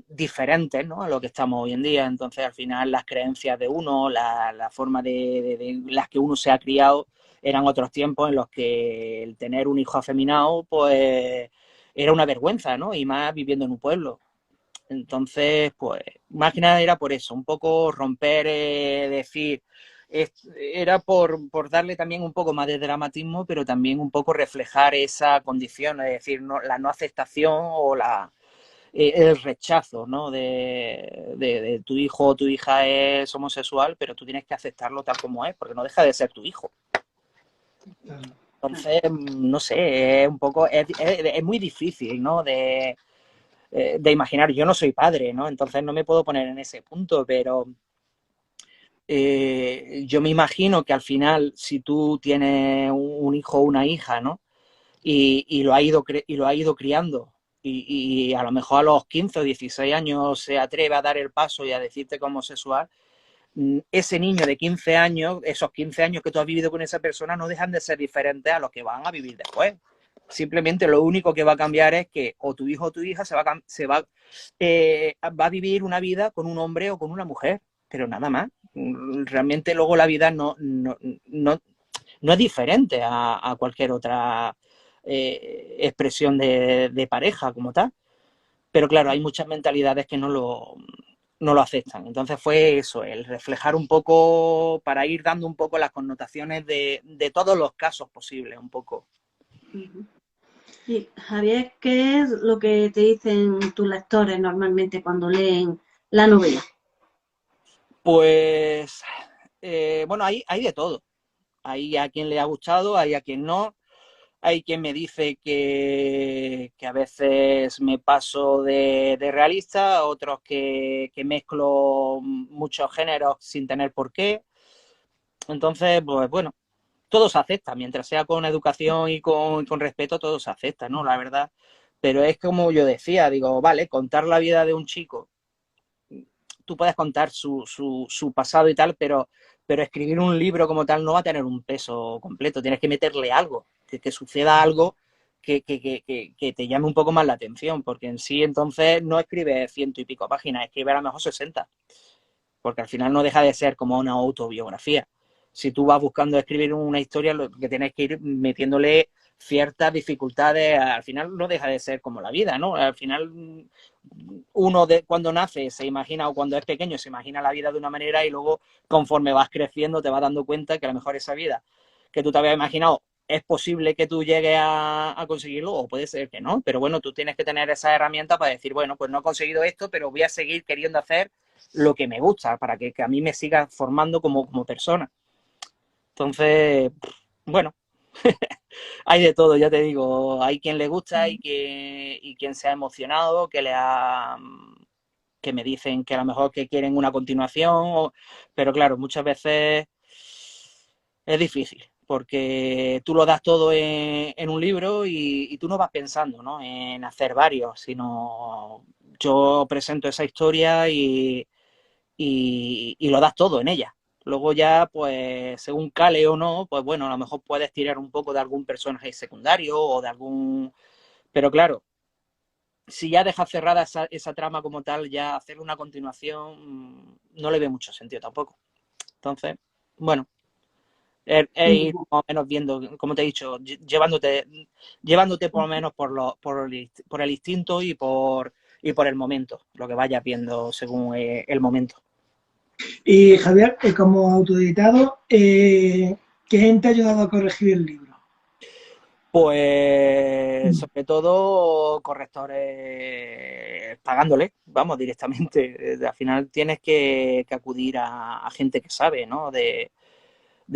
diferentes, ¿no? A lo que estamos hoy en día. Entonces, al final, las creencias de uno, la forma de las que uno se ha criado, eran otros tiempos en los que el tener un hijo afeminado, pues, era una vergüenza, ¿no? Y más viviendo en un pueblo. Entonces, pues, más que nada era por eso, un poco romper, decir, era por darle también un poco más de dramatismo, pero también un poco reflejar esa condición, es decir, la no aceptación o el rechazo, ¿no? De tu hijo o tu hija es homosexual, pero tú tienes que aceptarlo tal como es, porque no deja de ser tu hijo. Entonces, no sé, es un poco, es muy difícil, ¿no? De imaginar. Yo no soy padre, ¿no? Entonces no me puedo poner en ese punto, pero yo me imagino que al final, si tú tienes un hijo o una hija, ¿no? Y lo ha ido criando, y a lo mejor a los 15 o 16 años se atreve a dar el paso y a decirte como homosexual, ese niño de 15 años, esos 15 años que tú has vivido con esa persona, no dejan de ser diferentes a los que van a vivir después. Simplemente lo único que va a cambiar es que o tu hijo o tu hija va a vivir una vida con un hombre o con una mujer, pero nada más. Realmente luego la vida no es diferente a cualquier otra expresión de pareja como tal. Pero claro, hay muchas mentalidades que no lo aceptan. Entonces fue eso, el reflejar un poco, para ir dando un poco las connotaciones de todos los casos posibles, un poco. Sí, Javier, ¿qué es lo que te dicen tus lectores normalmente cuando leen la novela? Pues, bueno, hay de todo. Hay a quien le ha gustado, hay a quien no. Hay quien me dice que a veces me paso de realista, otros que mezclo muchos géneros sin tener por qué. Entonces, pues bueno, todo se acepta, mientras sea con educación y con respeto, todo se acepta, ¿no? La verdad. Pero es como yo decía, digo, vale, contar la vida de un chico, tú puedes contar su pasado y tal, pero escribir un libro como tal no va a tener un peso completo, tienes que meterle algo, que suceda algo que te llame un poco más la atención, porque en sí entonces no escribe 100 y pico páginas, escribe a lo mejor 60, porque al final no deja de ser como una autobiografía. Si tú vas buscando escribir una historia, lo que tienes que ir metiéndole ciertas dificultades, al final no deja de ser como la vida, ¿no? Al final uno cuando nace se imagina, o cuando es pequeño se imagina la vida de una manera, y luego conforme vas creciendo te vas dando cuenta que a lo mejor esa vida que tú te habías imaginado es posible que tú llegues a conseguirlo, o puede ser que no, pero bueno, tú tienes que tener esa herramienta para decir, bueno, pues no he conseguido esto, pero voy a seguir queriendo hacer lo que me gusta para que a mí me siga formando como persona. Entonces, bueno, hay de todo, ya te digo, hay quien le gusta y quien se ha emocionado, que me dicen que a lo mejor que quieren una continuación, pero claro, muchas veces es porque tú lo das todo en un libro y tú no vas pensando, ¿no?, en hacer varios, sino yo presento esa historia y lo das todo en ella. Luego ya, pues, según cale o no, pues bueno, a lo mejor puedes tirar un poco de algún personaje secundario o de algún... Pero claro, si ya dejas cerrada esa trama como tal, ya hacer una continuación no le ve mucho sentido tampoco. Entonces, bueno, ir más o menos viendo, como te he dicho, llevándote por lo menos por el instinto y por el momento, lo que vayas viendo según el momento. Y Javier, como autoeditado, ¿quién te ha ayudado a corregir el libro? Pues sobre todo correctores pagándole, vamos, directamente. Al final tienes que acudir a gente que sabe, ¿no?, de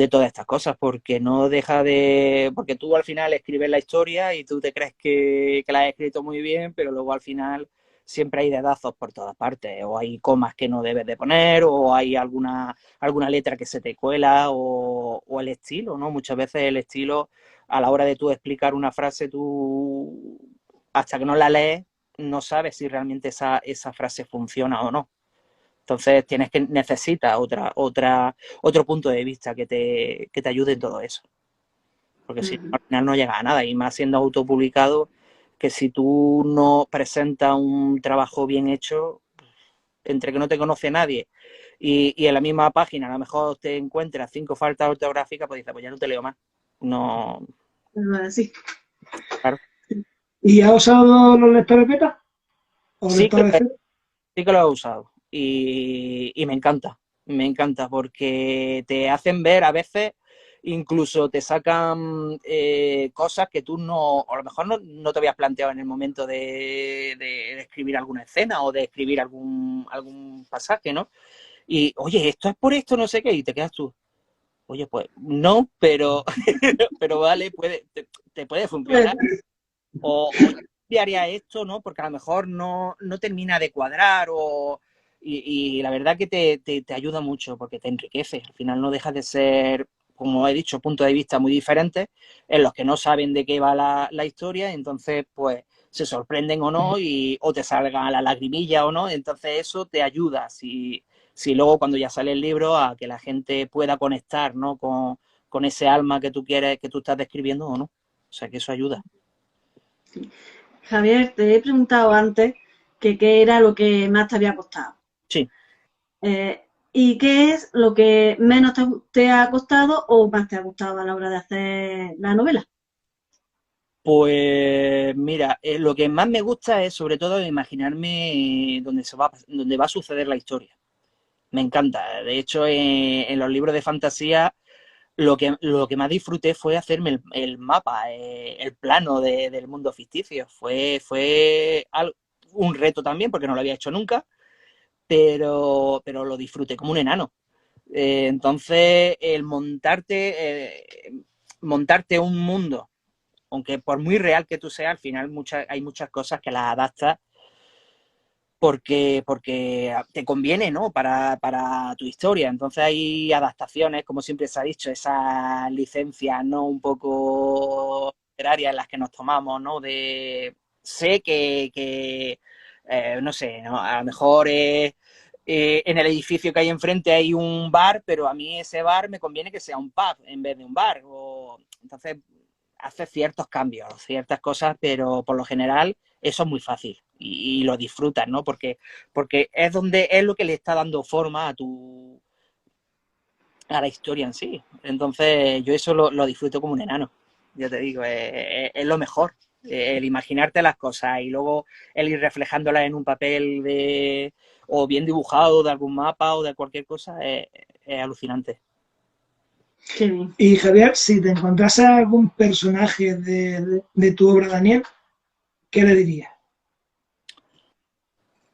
todas estas cosas, porque no deja de... Porque tú al final escribes la historia y tú te crees que la has escrito muy bien, pero luego al final siempre hay dedazos por todas partes, o hay comas que no debes de poner, o hay alguna letra que se te cuela, o el estilo, ¿no? Muchas veces el estilo, a la hora de tú explicar una frase, tú, hasta que no la lees, no sabes si realmente esa frase funciona o no. Entonces necesitas otro punto de vista que te ayude en todo eso. Porque si no, al final no llega a nada. Y más siendo autopublicado, que si tú no presentas un trabajo bien hecho, entre que no te conoce nadie y en la misma página a lo mejor te encuentras 5 faltas ortográficas, pues dices, pues ya no te leo más. No. Sí. Claro. ¿Y has usado los lectores beta? ¿O Sí lectores C? sí que lo he usado y me encanta porque te hacen ver a veces, incluso te sacan cosas que tú no, a lo mejor no te habías planteado en el momento de escribir alguna escena o de escribir algún pasaje, ¿no? Y, oye, esto es por esto, no sé qué, y te quedas tú. Oye, pues no, pero, pero vale, te puede funcionar. O cambiaría esto, ¿no? Porque a lo mejor no termina de cuadrar y la verdad que te ayuda mucho porque te enriquece. Al final no deja de ser, como he dicho, puntos de vista muy diferentes en los que no saben de qué va la historia, entonces pues se sorprenden o no o te salga la lagrimilla o no, entonces eso te ayuda si luego cuando ya sale el libro a que la gente pueda conectar, ¿no?, con ese alma que tú quieres, que tú estás describiendo o no. O sea que eso ayuda. Javier, te he preguntado antes que qué era lo que más te había costado. Sí. ¿Y qué es lo que menos te ha costado o más te ha gustado a la hora de hacer la novela? Pues mira, lo que más me gusta es sobre todo imaginarme dónde va a suceder la historia. Me encanta. De hecho, en los libros de fantasía lo que más disfruté fue hacerme el mapa, el plano del mundo ficticio. Fue un reto también porque no lo había hecho nunca, pero lo disfruté como un enano. Entonces, el montarte un mundo, aunque por muy real que tú seas, al final hay muchas cosas que las adaptas porque te conviene, ¿no?, para tu historia. Entonces hay adaptaciones, como siempre se ha dicho, esas licencias, ¿no?, un poco literarias en las que nos tomamos, ¿no? Sé que no sé, ¿no?, a lo mejor en el edificio que hay enfrente hay un bar, pero a mí ese bar me conviene que sea un pub en vez de un bar. Entonces hace ciertos cambios, ciertas cosas, pero por lo general eso es muy fácil y lo disfrutas, ¿no? Porque es lo que le está dando forma a la historia en sí. Entonces yo eso lo disfruto como un enano, ya te digo, es lo mejor. El imaginarte las cosas y luego el ir reflejándolas en un papel o bien dibujado de algún mapa o de cualquier cosa es alucinante. Qué bien. Y Javier, si te encontrases algún personaje de tu obra, Daniel, ¿qué le dirías?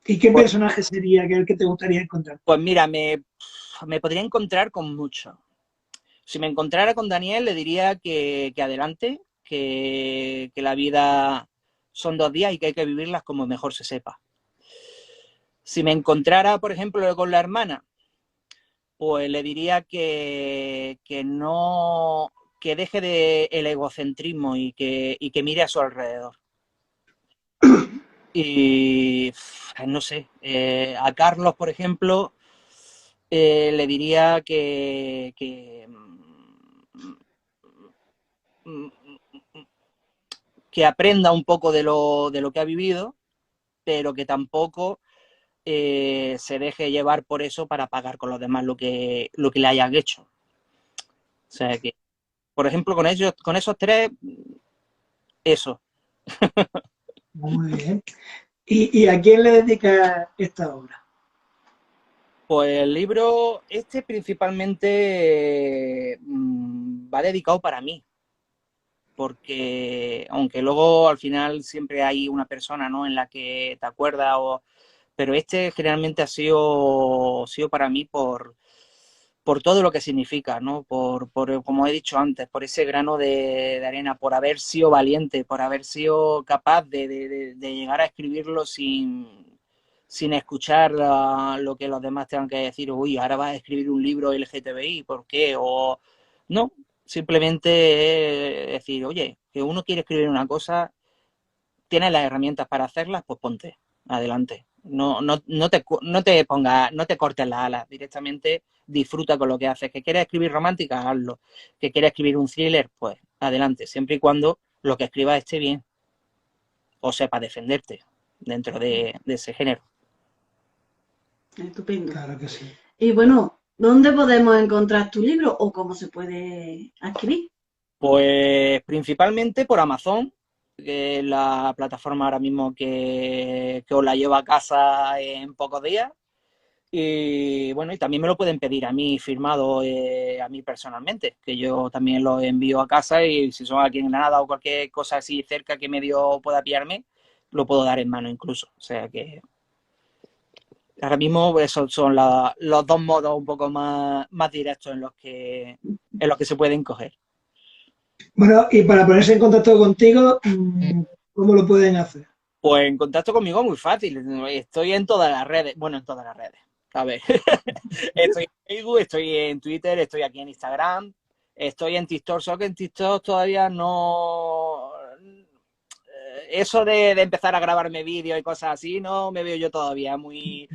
¿Y qué Pues, personaje sería el que te gustaría encontrar? pues mira, me podría encontrar con mucho. Si me encontrara con Daniel, le diría que adelante, que la vida son 2 días y que hay que vivirlas como mejor se sepa. Si me encontrara, por ejemplo, con la hermana, pues le diría que que deje de el egocentrismo y que mire a su alrededor. Y no sé, a Carlos, por ejemplo, le diría que aprenda un poco de lo que ha vivido, pero que tampoco se deje llevar por eso para pagar con los demás lo que le hayan hecho. O sea que, por ejemplo, con esos tres, eso. Muy bien. ¿Y a quién le dedica esta obra? Pues el libro, principalmente va dedicado para mí, porque aunque luego al final siempre hay una persona, ¿no?, en la que te acuerdas, pero generalmente ha sido para mí por todo lo que significa, ¿no? Como he dicho antes, por ese grano de arena, por haber sido valiente, por haber sido capaz de llegar a escribirlo sin escuchar lo que los demás tengan que decir. Uy, ahora vas a escribir un libro LGTBI, ¿por qué? O no, simplemente decir, oye, que uno quiere escribir una cosa, tienes las herramientas para hacerlas, pues ponte, adelante. No te cortes las alas, directamente disfruta con lo que haces. ¿Que quieres escribir romántica? Hazlo. ¿Que quieres escribir un thriller? Pues adelante, siempre y cuando lo que escribas esté bien o sepa defenderte dentro de ese género. Estupendo. Claro que sí. Y bueno, ¿dónde podemos encontrar tu libro o cómo se puede adquirir? Pues principalmente por Amazon, que es la plataforma ahora mismo que os la lleva a casa en pocos días. Y bueno, y también me lo pueden pedir a mí firmado, a mí personalmente, que yo también lo envío a casa, y si son aquí en Granada o cualquier cosa así cerca que medio pueda pillarme, lo puedo dar en mano incluso. O sea que ahora mismo esos son los dos modos un poco más directos en los que se pueden coger. Bueno, y para ponerse en contacto contigo, ¿cómo lo pueden hacer? Pues en contacto conmigo muy fácil. Estoy en todas las redes. Bueno, en todas las redes. A ver. Estoy en Facebook, estoy en Twitter, estoy aquí en Instagram, estoy en TikTok. Solo que en TikTok todavía no... Eso de empezar a grabarme vídeos y cosas así, no me veo yo todavía muy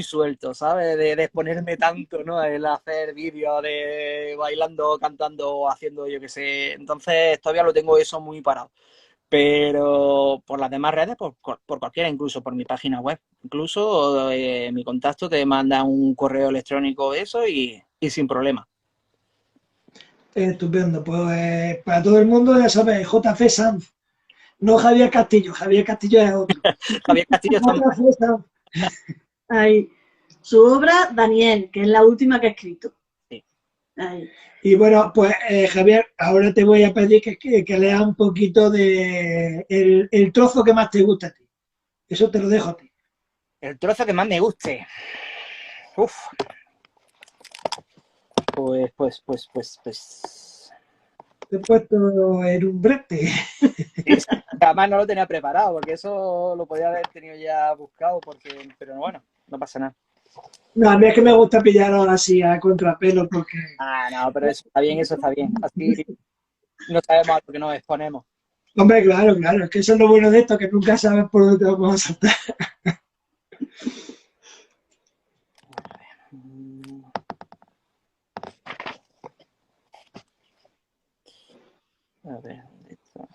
suelto, ¿sabes? De exponerme tanto, ¿no? El hacer vídeos de bailando, cantando, haciendo yo qué sé. Entonces todavía lo tengo eso muy parado. Pero por las demás redes, por cualquiera, incluso por mi página web. Incluso mi contacto te manda un correo electrónico, eso, y sin problema. Estupendo. Pues para todo el mundo, ya sabes, JC Sanz. No Javier Castillo es otro. Javier Castillo está... JC Sanz. Ahí. Su obra, Daniel, que es la última que ha escrito. Sí. Ahí. Y bueno, pues Javier, ahora te voy a pedir que leas un poquito de el trozo que más te gusta a ti. Eso te lo dejo a ti. El trozo que más me guste. Uf. Pues. Te he puesto en un brete. Además no lo tenía preparado, porque eso lo podía haber tenido ya buscado, pero bueno, no pasa nada. No, a mí es que me gusta pillar ahora así a contrapelo porque... No, pero eso está bien. Así no sabemos a lo que nos exponemos. Hombre, claro, es que eso es lo bueno de esto, que nunca sabes por dónde te vamos a saltar. A ver, ¿dónde está?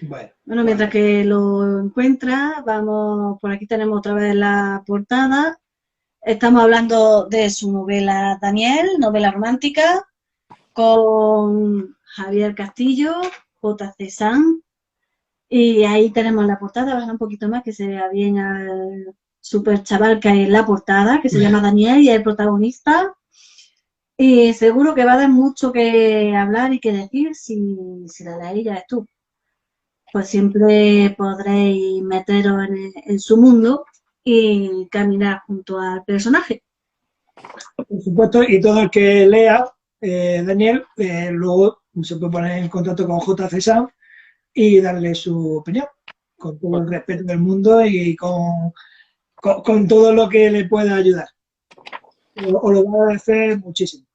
Bueno, mientras que lo encuentras, vamos, por aquí tenemos otra vez la portada. Estamos hablando de su novela Daniel, novela romántica, con Javier Castillo, JC Sanz. Y ahí tenemos la portada, baja un poquito más, que se vea bien al super chaval que hay en la portada, que se llama Daniel y es el protagonista. Y seguro que va a dar mucho que hablar y que decir si la leéis ya es tú. Pues siempre podréis meteros en su mundo y caminar junto al personaje. Por supuesto, y todo el que lea, Daniel, luego se puede poner en contacto con JC Sanz y darle su opinión, con todo el respeto del mundo y con todo lo que le pueda ayudar. os lo va a agradecer muchísimo.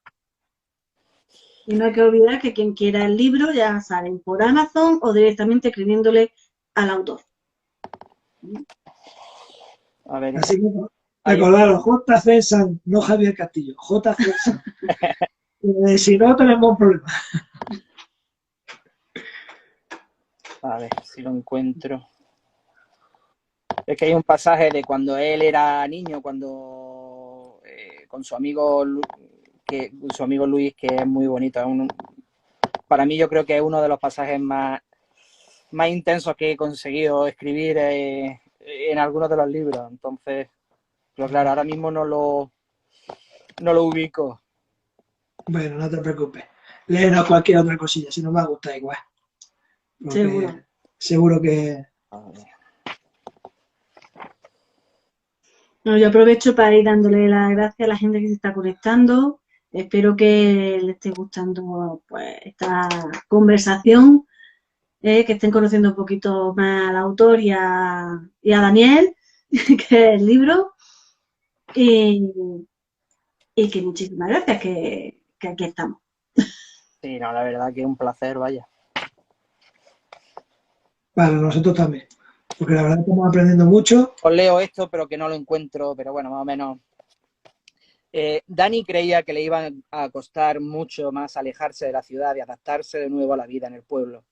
Y no hay que olvidar que quien quiera el libro ya salen por Amazon o directamente escribiéndole al autor. A ver, Así que recordaros, J.C. San, no Javier Castillo, J.C. San. Si no, tenemos un problema. a ver si lo encuentro. Es que hay un pasaje de cuando él era niño, cuando con su amigo Luis, que es muy bonito. Para mí yo creo que es uno de los pasajes más intensos que he conseguido escribir en algunos de los libros. Entonces, pero claro, ahora mismo no lo ubico. Bueno, no te preocupes. Léenos cualquier otra cosilla, si no me gusta igual. Seguro que... No, yo aprovecho para ir dándole las gracias a la gente que se está conectando. Espero que les esté gustando pues esta conversación, que estén conociendo un poquito más al autor y a Daniel, que es el libro. Y que muchísimas gracias, que aquí estamos. Sí, no, la verdad que es un placer, vaya. Para nosotros también. Porque la verdad estamos aprendiendo mucho. Os leo esto, pero que no lo encuentro, pero bueno, más o menos. Dani creía que le iba a costar mucho más alejarse de la ciudad y adaptarse de nuevo a la vida en el pueblo.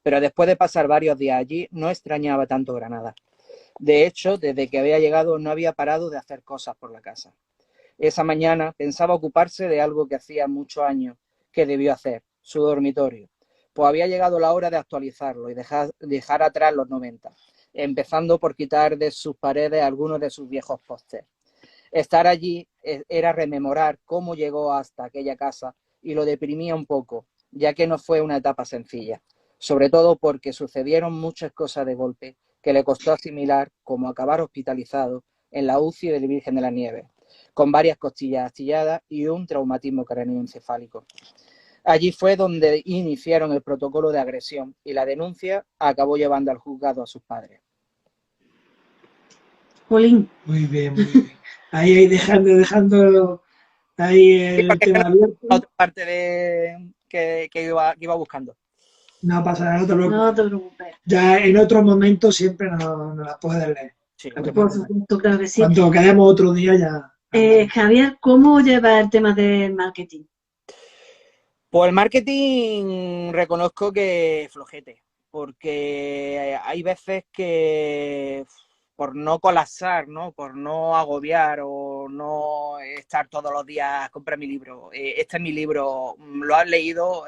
Pero después de pasar varios días allí, no extrañaba tanto Granada. De hecho, desde que había llegado no había parado de hacer cosas por la casa. Esa mañana pensaba ocuparse de algo que hacía muchos años que debió hacer, su dormitorio. Pues había llegado la hora de actualizarlo y dejar atrás los 90, empezando por quitar de sus paredes algunos de sus viejos pósters. Estar allí era rememorar cómo llegó hasta aquella casa y lo deprimía un poco, ya que no fue una etapa sencilla, sobre todo porque sucedieron muchas cosas de golpe que le costó asimilar, como acabar hospitalizado en la UCI del Virgen de la Nieves, con varias costillas astilladas y un traumatismo craneoencefálico. Allí fue donde iniciaron el protocolo de agresión y la denuncia acabó llevando al juzgado a sus padres. Jolín. Muy bien, muy bien. Ahí dejando ahí el tema abierto. Otra parte de que iba buscando. No pasa nada, no te preocupes. Ya en otro momento siempre nos la puedes leer. Sí, por supuesto, claro que sí. Cuando quedemos otro día ya. Javier, ¿cómo lleva el tema del marketing? Pues el marketing reconozco que flojete, porque hay veces que por no colapsar, ¿no? Por no agobiar o no estar todos los días, compra mi libro, este es mi libro, lo has leído,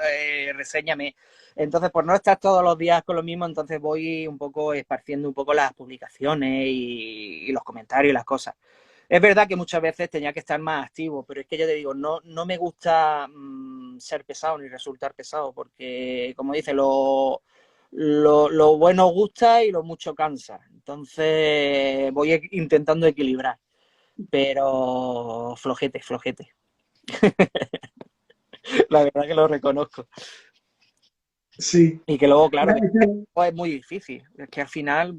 reséñame. Entonces, por no estar todos los días con lo mismo, entonces voy un poco esparciendo un poco las publicaciones y los comentarios y las cosas. Es verdad que muchas veces tenía que estar más activo, pero es que yo te digo, no me gusta ser pesado ni resultar pesado, porque como dice, lo bueno gusta y lo mucho cansa. Entonces voy intentando equilibrar, pero flojete. La verdad que lo reconozco. Sí. Y que luego, claro, es muy difícil. Es que al final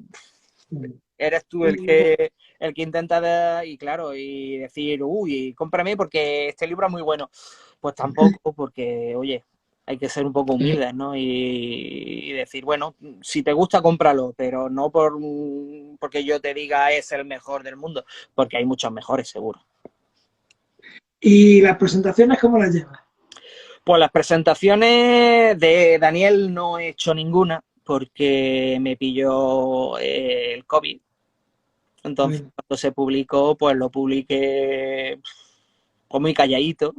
eres tú el que intenta y claro, y decir, uy, cómprame porque este libro es muy bueno. Pues tampoco, porque, oye, hay que ser un poco humildes, ¿no? Y decir, bueno, si te gusta, cómpralo, pero no porque yo te diga es el mejor del mundo, porque hay muchos mejores, seguro. ¿Y las presentaciones cómo las llevas? Pues las presentaciones de Daniel no he hecho ninguna, porque me pilló el COVID. Entonces, cuando se publicó, pues lo publiqué pues muy calladito,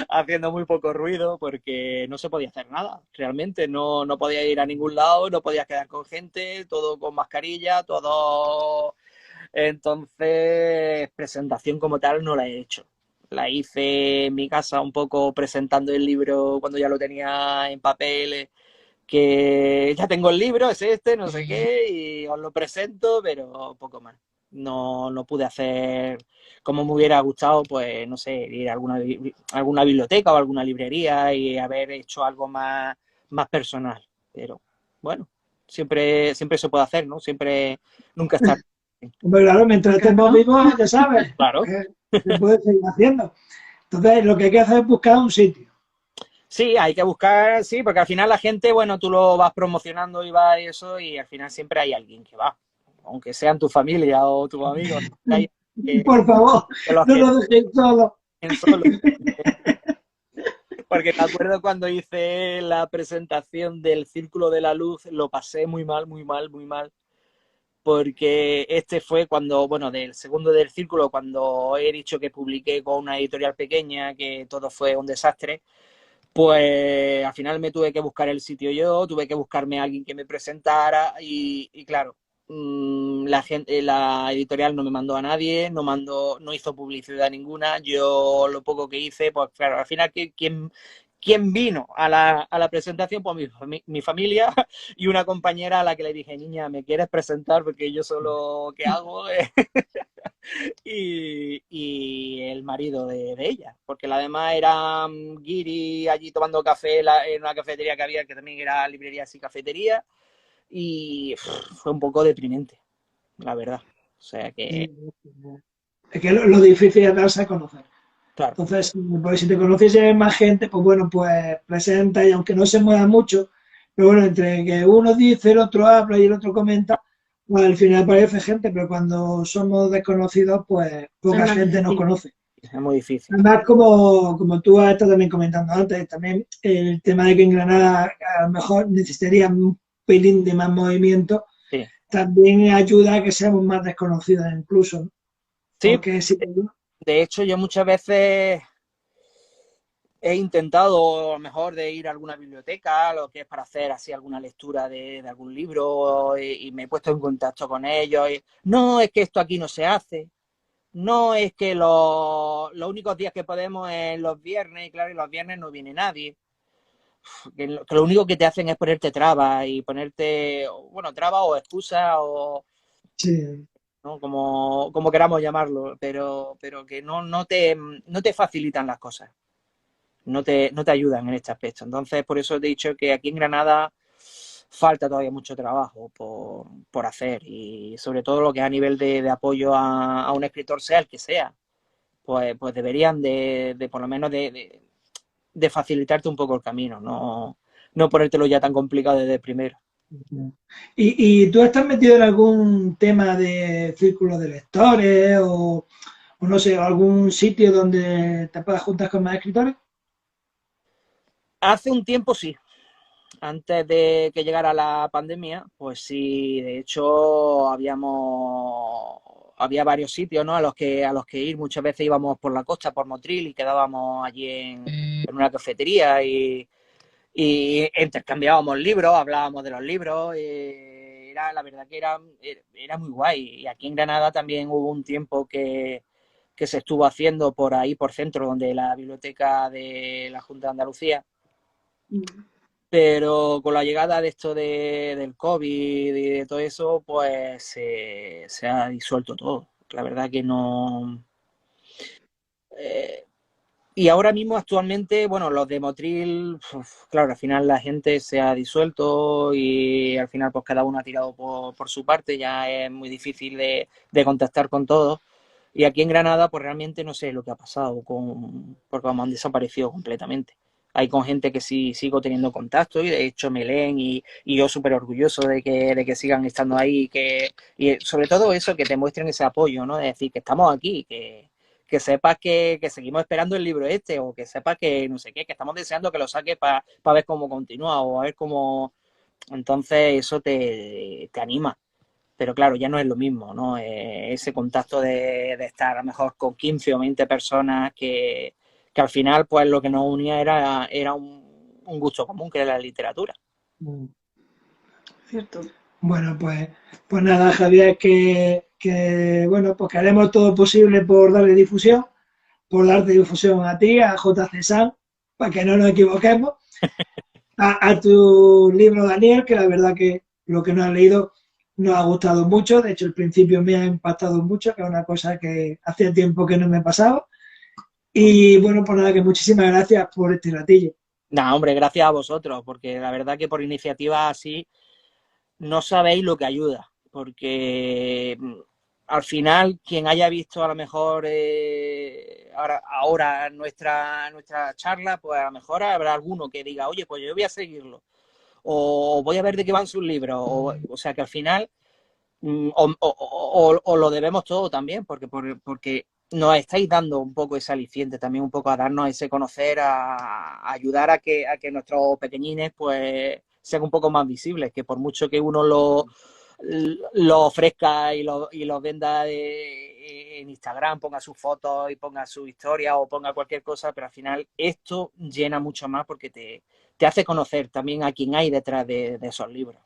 haciendo muy poco ruido, porque no se podía hacer nada, realmente. No podía ir a ningún lado, no podía quedar con gente, todo con mascarilla, todo... Entonces, presentación como tal no la he hecho. La hice en mi casa un poco presentando el libro cuando ya lo tenía en papel, que ya tengo el libro, es este, no sé qué, y os lo presento, pero poco más. No pude hacer como me hubiera gustado, pues no sé, ir a alguna biblioteca o alguna librería y haber hecho algo más personal. Pero bueno, siempre se puede hacer, ¿no? Nunca está. Hombre, claro, mientras estemos vivos, ya sabes. Claro. se puede seguir haciendo. Entonces, lo que hay que hacer es buscar un sitio. Sí, hay que buscar, sí, porque al final la gente, bueno, tú lo vas promocionando y va y eso, y al final siempre hay alguien que va, aunque sean tu familia o tus amigos, hay que, Por favor, que los no que nos dejéis solos. estén solos. Porque me acuerdo cuando hice la presentación del Círculo de la Luz, lo pasé muy mal, muy mal, muy mal. Porque este fue cuando, bueno, del segundo del Círculo, cuando he dicho que publiqué con una editorial pequeña, que todo fue un desastre. Pues al final me tuve que buscar el sitio yo, tuve que buscarme a alguien que me presentara y claro, la gente, la editorial no me mandó a nadie, no hizo publicidad ninguna. Yo lo poco que hice, pues claro, al final ¿quién vino a la presentación? Pues mi familia y una compañera a la que le dije, niña, ¿me quieres presentar? Porque yo solo, ¿qué hago? Y el marido de ella, porque la demás era guiri allí tomando café en una cafetería que había, que también era librerías y cafetería, y fue un poco deprimente, la verdad. O sea que, Es que lo difícil es darse a conocer. claro, Entonces, pues si te conociese más gente, pues bueno, pues presenta y aunque no se mueva mucho, pero bueno, entre que uno dice, el otro habla y el otro comenta, pues al final aparece gente, pero cuando somos desconocidos, pues Es poca más gente nos difícil. conoce. es muy difícil. Además, como tú has estado también comentando antes, también el tema de que en Granada a lo mejor necesitaría un pelín de más movimiento, Sí, también ayuda a que seamos más desconocidos incluso, ¿no? sí, Porque si de hecho yo muchas veces he intentado a lo mejor de ir a alguna biblioteca, lo que es para hacer así alguna lectura de algún libro, y me he puesto en contacto con ellos. No, es que esto aquí no se hace. No, es que los únicos días que podemos es los viernes, y claro, y los viernes no viene nadie. Que lo único que te hacen es ponerte trabas y ponerte, bueno, trabas o excusas o, sí, ¿no? Como queramos llamarlo, pero que no te facilitan las cosas, no te ayudan en este aspecto. Entonces, por eso te he dicho que aquí en Granada falta todavía mucho trabajo por hacer y sobre todo lo que es a nivel de apoyo a un escritor, sea el que sea, pues deberían de por lo menos de facilitarte un poco el camino, no ponértelo ya tan complicado desde primero. ¿Y tú estás metido en algún tema de círculo de lectores o no sé, algún sitio donde te puedas juntar con más escritores? Hace un tiempo sí, antes de que llegara la pandemia, pues sí, de hecho había varios sitios, ¿no? A los que ir. Muchas veces íbamos por la costa, por Motril, y quedábamos allí en una cafetería y intercambiábamos libros, hablábamos de los libros. La verdad que era muy guay. Y aquí en Granada también hubo un tiempo que se estuvo haciendo por ahí, por centro, donde la biblioteca de la Junta de Andalucía. Pero con la llegada de esto del COVID y de todo eso, pues se ha disuelto todo. La verdad que no. Eh, y ahora mismo, actualmente, bueno, los de Motril, claro, al final la gente se ha disuelto y al final, pues cada uno ha tirado por su parte. Ya es muy difícil de contactar con todos. Y aquí en Granada, pues realmente no sé lo que ha pasado, porque vamos, han desaparecido completamente. Hay con gente que sí sigo teniendo contacto y de hecho me leen y yo súper orgulloso de que sigan estando ahí y sobre todo eso, que te muestren ese apoyo, ¿no? De decir que estamos aquí, que sepas que seguimos esperando el libro este o que sepas que no sé qué, que estamos deseando que lo saques para ver cómo continúa o a ver cómo... Entonces eso te anima, pero claro, ya no es lo mismo, ¿no? Ese contacto de estar a lo mejor con 15 o 20 personas que al final, pues lo que nos unía era un gusto común, que era la literatura. Cierto. Bueno, pues nada, Javier, bueno, pues que haremos todo posible por darle difusión, por darte difusión a ti, a JC San, para que no nos equivoquemos, a tu libro, Daniel, que la verdad que lo que nos has leído nos ha gustado mucho, de hecho el principio me ha impactado mucho, que es una cosa que hacía tiempo que no me pasaba. Y bueno, pues nada, que muchísimas gracias por este ratillo. Nada, hombre, gracias a vosotros, porque la verdad que por iniciativas así no sabéis lo que ayuda, porque al final, quien haya visto a lo mejor ahora nuestra charla, pues a lo mejor habrá alguno que diga, oye, pues yo voy a seguirlo, o voy a ver de qué van sus libros, o sea que al final o lo debemos todo también, porque nos estáis dando un poco ese aliciente, también un poco a darnos ese conocer, a ayudar a que nuestros pequeñines pues sean un poco más visibles, que por mucho que uno lo ofrezca y lo venda en Instagram, ponga sus fotos y ponga su historia o ponga cualquier cosa, pero al final esto llena mucho más porque te hace conocer también a quién hay detrás de esos libros.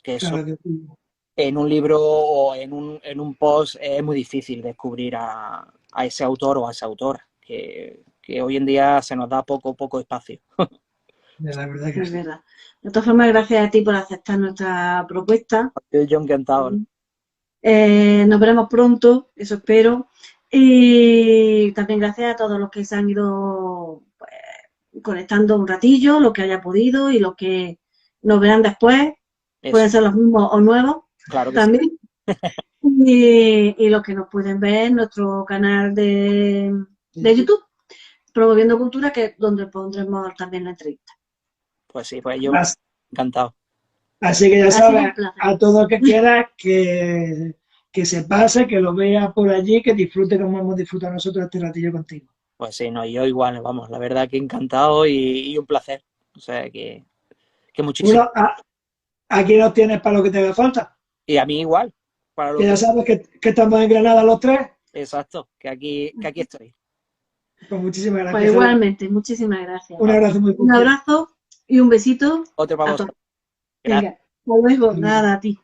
Que eso Claro que sí. en un libro o en un post es muy difícil descubrir a ese autor o a esa autora, que hoy en día se nos da poco espacio. La verdad que Es sí. verdad. De todas formas, gracias a ti por aceptar nuestra propuesta. Yo encantado. Nos veremos pronto, eso espero. Y también gracias a todos los que se han ido pues, conectando un ratillo, los que haya podido y los que nos verán después. Eso, Pueden ser los mismos o nuevos claro que también. sí. Y los que nos pueden ver en nuestro canal de YouTube, Promoviendo Cultura, que es donde pondremos también la entrevista. Pues sí, pues yo Así, encantado. así que ya Ha sido sabes, un placer. a todo el que quiera que se pase, que lo vea por allí, que disfrute como hemos disfrutado nosotros este ratillo contigo. Pues sí, no, yo igual, vamos, la verdad que encantado y un placer. O sea que muchísimo. Bueno, aquí nos tienes para lo que te haga falta. Y a mí igual, para lo Que que... ya sabes que estamos en Granada los tres. Exacto, que aquí estoy. Pues muchísimas Pues gracias. igualmente, muchísimas gracias. Un abrazo muy Un fuerte. abrazo y un besito Otro para a vosotros. todos. Gracias. Venga, hasta luego. Nada, a ti.